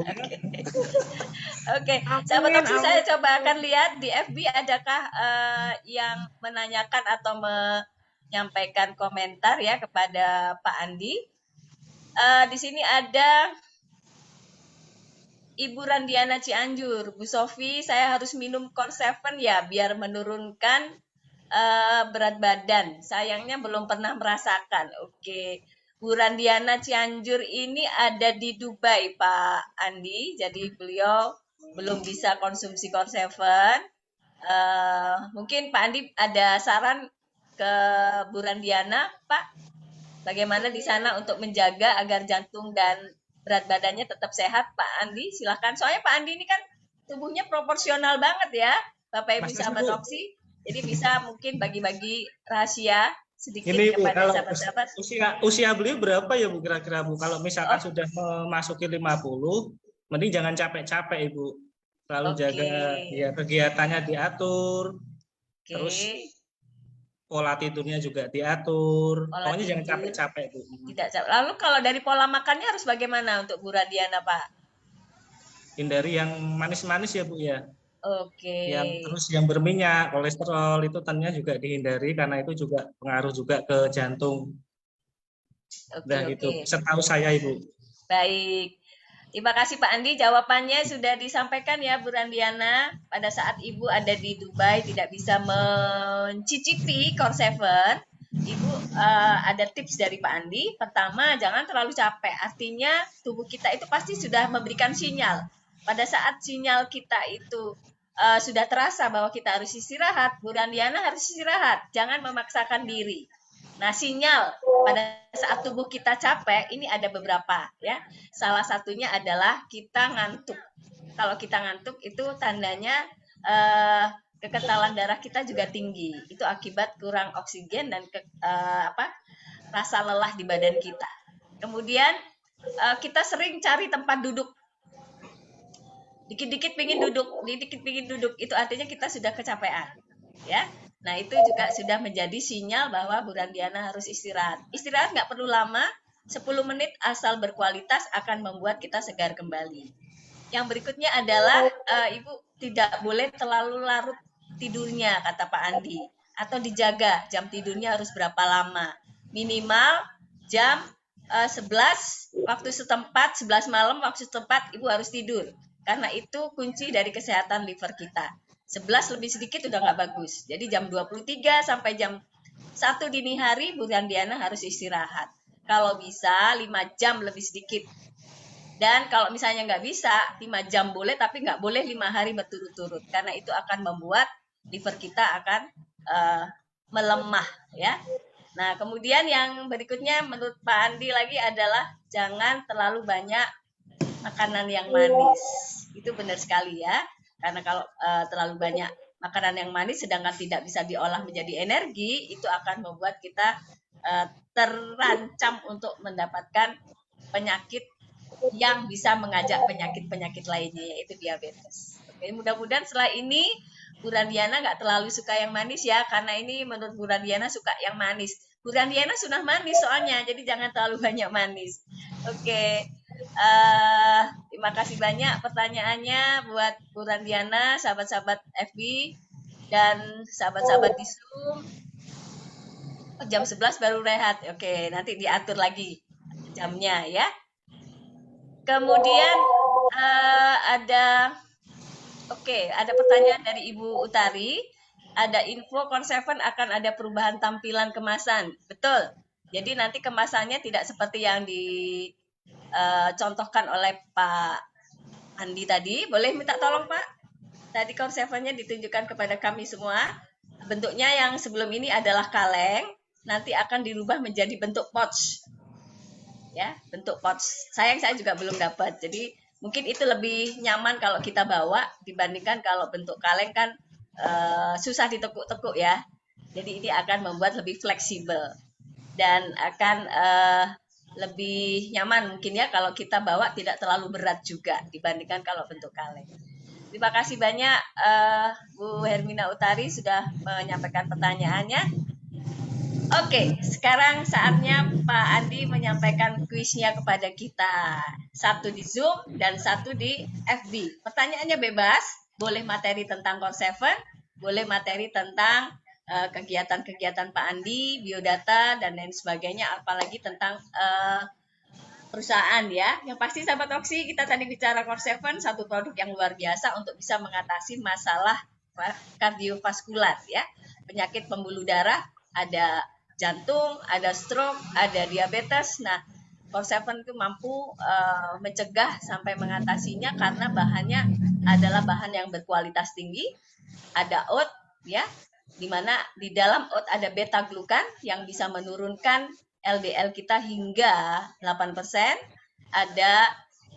Oke. Sahabat auksi, saya coba akan lihat di FB adakah yang menanyakan atau menyampaikan komentar ya kepada Pak Andi. Di sini ada Ibu Randiana Cianjur. Bu Sofi, saya harus minum Core 7 ya biar menurunkan berat badan. Sayangnya belum pernah merasakan. Oke. Bu Randiana Cianjur ini ada di Dubai, Pak Andi. Jadi beliau belum bisa konsumsi Core 7. Mungkin Pak Andi ada saran ke Bu Randiana, Pak? Bagaimana di sana untuk menjaga agar jantung dan berat badannya tetap sehat, Pak Andi? Silakan. Soalnya Pak Andi ini kan tubuhnya proporsional banget ya, Bapak Ibu sahabat auksi. Jadi bisa mungkin bagi-bagi rahasia sedikit ini, kepada sahabat-sahabat. Usia beliau berapa ya, Bu, kira-kira, Bu? Kalau misalkan sudah memasuki 50, mending jangan capek-capek, Ibu. Selalu jaga ya kegiatannya diatur. Terus pola tidurnya juga diatur. Pokoknya jangan capek-capek, Bu. Tidak capek. Lalu kalau dari pola makannya harus bagaimana untuk Bu Randiana, Pak? Hindari yang manis-manis ya, Bu, ya. Oke. Yang berminyak, kolesterol itu tentunya juga dihindari karena itu juga pengaruh juga ke jantung. Itu setahu saya, Ibu. Baik. Terima kasih Pak Andi, jawabannya sudah disampaikan ya Bu Randiana. Pada saat Ibu ada di Dubai tidak bisa mencicipi Core 7, Ibu ada tips dari Pak Andi. Pertama, jangan terlalu capek. Artinya tubuh kita itu pasti sudah memberikan sinyal. Pada saat sinyal kita itu sudah terasa bahwa kita harus istirahat, Bu Randiana harus istirahat. Jangan memaksakan diri. Nah, sinyal pada saat tubuh kita capek ini ada beberapa ya. Salah satunya adalah kita ngantuk. Kalau kita ngantuk itu tandanya kekentalan darah kita juga tinggi. Itu akibat kurang oksigen dan rasa lelah di badan kita. Kemudian kita sering cari tempat duduk. Dikit-dikit pingin duduk, itu artinya kita sudah kecapean, ya. Nah, itu juga sudah menjadi sinyal bahwa Bu Randiana harus istirahat. Istirahat nggak perlu lama, 10 menit asal berkualitas akan membuat kita segar kembali. Yang berikutnya adalah Ibu tidak boleh terlalu larut tidurnya, kata Pak Andi, atau dijaga jam tidurnya harus berapa lama. Minimal jam 11 waktu setempat, 11 malam waktu setempat Ibu harus tidur. Karena itu kunci dari kesehatan liver kita. 11 lebih sedikit udah nggak bagus. Jadi jam 23 sampai jam 1 dini hari Bu Randiana harus istirahat. Kalau bisa 5 jam lebih sedikit. Dan kalau misalnya nggak bisa 5 jam boleh, tapi nggak boleh 5 hari berturut-turut. Karena itu akan membuat liver kita akan melemah, ya. Nah, kemudian yang berikutnya menurut Pak Andi lagi adalah jangan terlalu banyak makanan yang manis. Itu benar sekali ya. Karena kalau terlalu banyak makanan yang manis sedangkan tidak bisa diolah menjadi energi, itu akan membuat kita terancam untuk mendapatkan penyakit yang bisa mengajak penyakit-penyakit lainnya, yaitu diabetes. Oke, mudah-mudahan setelah ini Bu Randiana nggak terlalu suka yang manis ya, karena ini menurut Bu Randiana suka yang manis. Bu Randiana sudah manis soalnya, jadi jangan terlalu banyak manis. Oke, terima kasih banyak pertanyaannya buat Bu Randiana, sahabat-sahabat FB, dan sahabat-sahabat di Zoom. Jam 11 baru rehat. Oke, nanti diatur lagi jamnya ya. Kemudian ada pertanyaan dari Ibu Utari. Ada info Konseven akan ada perubahan tampilan kemasan. Betul. Jadi nanti kemasannya tidak seperti yang dicontohkan oleh Pak Andi tadi. Boleh minta tolong Pak? Tadi Konsevennya ditunjukkan kepada kami semua. Bentuknya yang sebelum ini adalah kaleng. Nanti akan dirubah menjadi bentuk pouch. Ya, bentuk pouch. Sayang saya juga belum dapat. Jadi mungkin itu lebih nyaman kalau kita bawa dibandingkan kalau bentuk kaleng kan susah ditekuk-tekuk ya. Jadi ini akan membuat lebih fleksibel dan akan lebih nyaman mungkin ya kalau kita bawa tidak terlalu berat juga dibandingkan kalau bentuk kaleng. Terima kasih banyak Bu Hermina Utari sudah menyampaikan pertanyaannya. Oke, sekarang saatnya Pak Andi menyampaikan kuisnya kepada kita. Satu di Zoom dan satu di FB. Pertanyaannya bebas, boleh materi tentang Konseven, boleh materi tentang kegiatan-kegiatan Pak Andi, biodata, dan lain sebagainya, apalagi tentang perusahaan ya. Yang pasti sahabat Oksi, kita tadi bicara Konseven, satu produk yang luar biasa untuk bisa mengatasi masalah kardiovaskular ya. Penyakit pembuluh darah, ada jantung, ada stroke, ada diabetes. Nah, Konseven itu mampu mencegah sampai mengatasinya karena bahannya adalah bahan yang berkualitas tinggi. Ada oat ya, di mana di dalam oat ada beta glukan yang bisa menurunkan LDL kita hingga 8%. Ada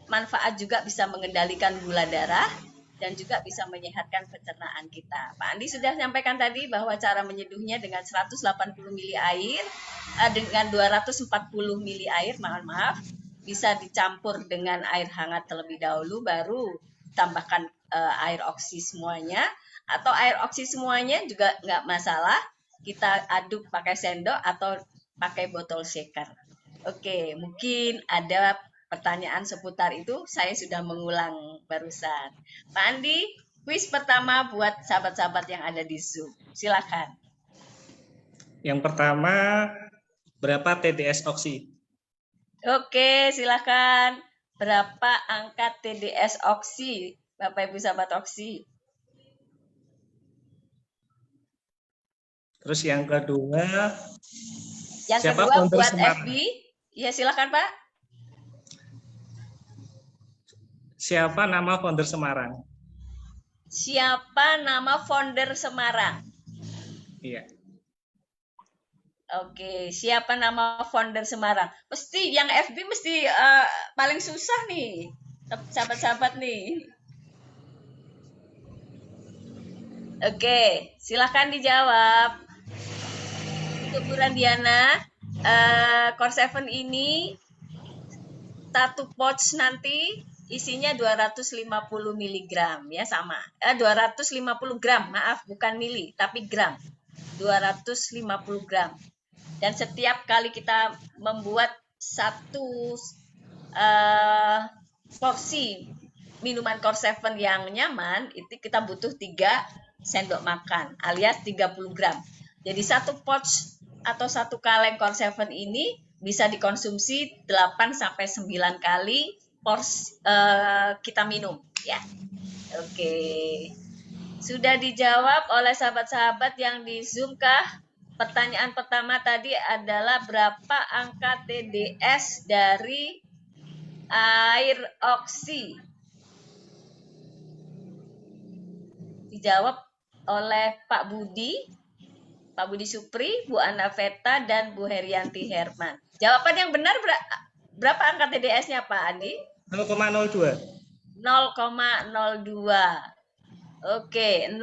manfaat juga bisa mengendalikan gula darah dan juga bisa menyehatkan pencernaan kita. Pak Andi sudah sampaikan tadi bahwa cara menyeduhnya dengan 180 mili air, dengan 240 mili air, maaf, bisa dicampur dengan air hangat terlebih dahulu, baru tambahkan air oksi semuanya, atau air oksi semuanya juga nggak masalah, kita aduk pakai sendok atau pakai botol shaker. Oke, mungkin ada pertanyaan seputar itu, saya sudah mengulang barusan. Pak Andi, kuis pertama buat sahabat-sahabat yang ada di Zoom. Silakan. Yang pertama, berapa TDS oksi? Oke, silakan. Berapa angka TDS oksi, Bapak Ibu sahabat oksi? Terus yang kedua, Yang siapa kedua founder buat Semarang? FB. Ya, silakan Pak. Siapa nama founder Semarang? Siapa nama founder Semarang? Iya. Oke, siapa nama founder Semarang? Mesti yang FB mesti paling susah nih, sahabat-sahabat nih. Oke, silakan dijawab. Untuk Bu Randiana, Core 7 ini satu pouch nanti isinya 250 mg ya sama. 250 gram, maaf bukan mili, tapi gram. 250 gram. Dan setiap kali kita membuat satu porsi minuman Core 7 yang nyaman, itu kita butuh 3 sendok makan alias 30 gram. Jadi satu pouch atau satu kaleng Core 7 ini bisa dikonsumsi 8 sampai 9 kali porsi kita minum ya. Oke. Sudah dijawab oleh sahabat-sahabat yang di Zoom kah? Pertanyaan pertama tadi adalah berapa angka TDS dari air oksi? Dijawab oleh Pak Budi Supri, Bu Anaveta, dan Bu Herianti Herman. Jawaban yang benar berapa angka TDS-nya Pak Andi? 0,02. 0,02. Oke, 0,02.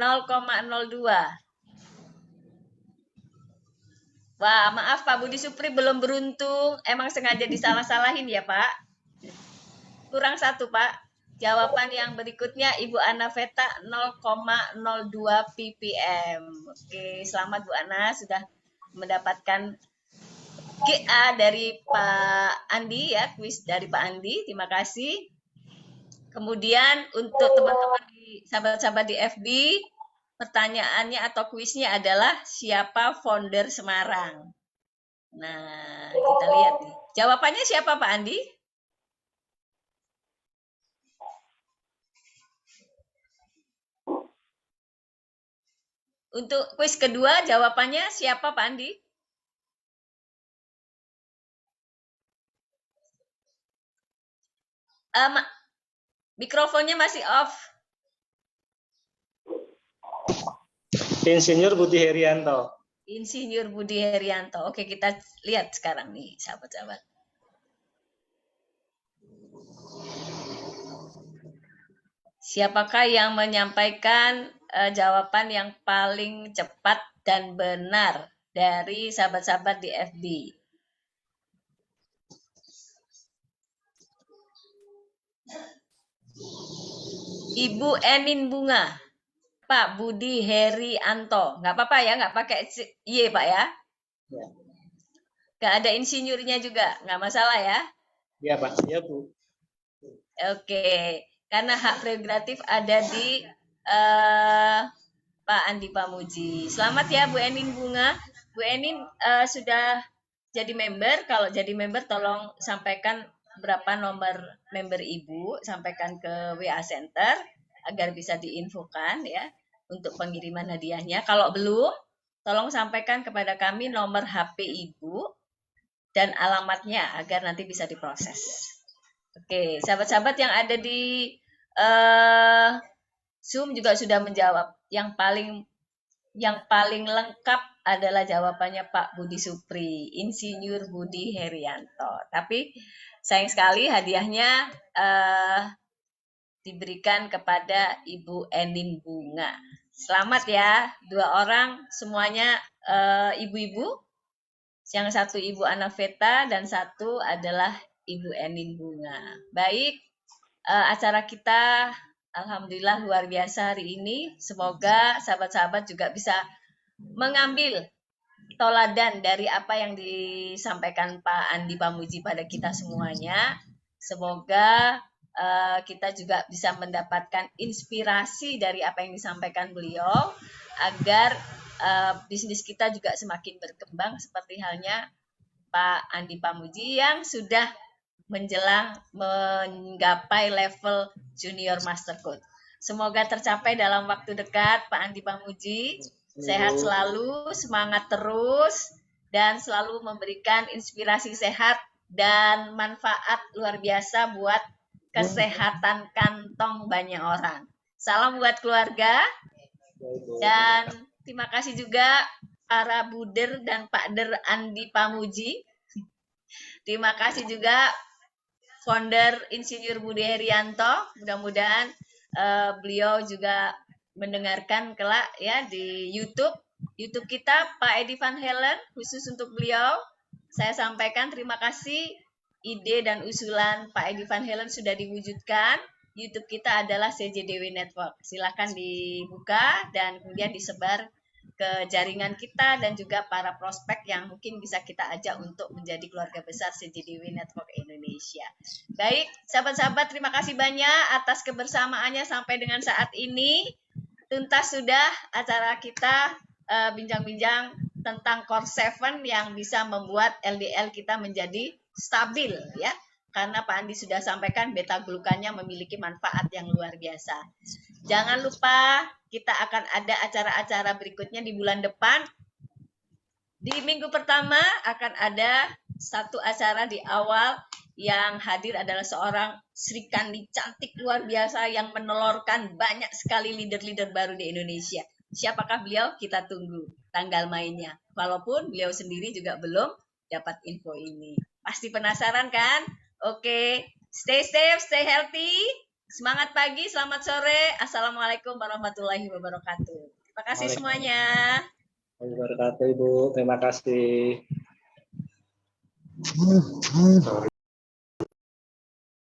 Wah, maaf Pak Budi Supri belum beruntung. Emang sengaja disalah-salahin ya Pak? Kurang satu Pak. Jawaban yang berikutnya Ibu Ana Veta 0,02 ppm. Oke, selamat Bu Ana sudah mendapatkan GA dari Pak Andi ya, kuis dari Pak Andi. Terima kasih. Kemudian untuk teman-teman sahabat-sahabat di FB, pertanyaannya atau kuisnya adalah siapa founder Semarang? Nah, kita lihat nih. Jawabannya siapa Pak Andi? Untuk kuis kedua, jawabannya siapa Pak Andi? Mikrofonnya masih off. Insinyur Budi Herianto. Insinyur Budi Herianto. Oke, kita lihat sekarang nih, sahabat-sahabat. Siapakah yang menyampaikan jawaban yang paling cepat dan benar dari sahabat-sahabat di FB? Ibu Enin Bunga, Pak Budi Herianto. Nggak apa-apa ya, nggak pakai Y Pak ya? Nggak ada insinyurnya juga, nggak masalah ya? Iya Pak, iya Bu. Oke, karena hak prerogatif ada di Pak Andi Pamuji. Selamat ya Bu Enin Bunga. Bu Enin sudah jadi member. Kalau jadi member tolong sampaikan berapa nomor member Ibu, sampaikan ke WA Center agar bisa diinfokan ya untuk pengiriman hadiahnya. Kalau belum, tolong sampaikan kepada kami nomor HP Ibu dan alamatnya agar nanti bisa diproses. Oke, sahabat-sahabat yang ada di Zoom juga sudah menjawab. Yang paling lengkap adalah jawabannya Pak Budi Supri, Insinyur Budi Herianto. Tapi sayang sekali hadiahnya diberikan kepada Ibu Enin Bunga. Selamat ya, 2 orang semuanya ibu-ibu. Yang satu Ibu Anaveta dan satu adalah Ibu Enin Bunga. Baik, acara kita alhamdulillah luar biasa hari ini. Semoga sahabat-sahabat juga bisa mengambil toladan dari apa yang disampaikan Pak Andi Pamuji pada kita semuanya. Semoga kita juga bisa mendapatkan inspirasi dari apa yang disampaikan beliau agar bisnis kita juga semakin berkembang seperti halnya Pak Andi Pamuji yang sudah menjelang menggapai level Junior Master Coach. Semoga tercapai dalam waktu dekat Pak Andi Pamuji. Sehat selalu, semangat terus, dan selalu memberikan inspirasi sehat dan manfaat luar biasa buat kesehatan kantong banyak orang. Salam buat keluarga, dan terima kasih juga para Buder dan Pak Der Andi Pamuji. Terima kasih juga founder Insinyur Budi Herianto. Mudah-mudahan beliau juga mendengarkan kelak ya di YouTube kita Pak Edi Van Helen, khusus untuk beliau. Saya sampaikan terima kasih, ide dan usulan Pak Edi Van Helen sudah diwujudkan. YouTube kita adalah CJDW Network. Silakan dibuka dan kemudian disebar ke jaringan kita dan juga para prospek yang mungkin bisa kita ajak untuk menjadi keluarga besar CJDW Network Indonesia. Baik, sahabat-sahabat, terima kasih banyak atas kebersamaannya sampai dengan saat ini. Tuntas sudah acara kita bincang-bincang tentang Core 7 yang bisa membuat LDL kita menjadi stabil ya. Karena Pak Andi sudah sampaikan beta glukannya memiliki manfaat yang luar biasa. Jangan lupa kita akan ada acara-acara berikutnya di bulan depan. Di minggu pertama akan ada satu acara di awal yang hadir adalah seorang Sri Kandi cantik luar biasa yang menelurkan banyak sekali leader-leader baru di Indonesia. Siapakah beliau? Kita tunggu tanggal mainnya. Walaupun beliau sendiri juga belum dapat info ini. Pasti penasaran kan? Oke, stay safe, stay healthy. Semangat pagi, selamat sore. Assalamualaikum warahmatullahi wabarakatuh. Terima kasih semuanya. Wabarakatuh Ibu, terima kasih.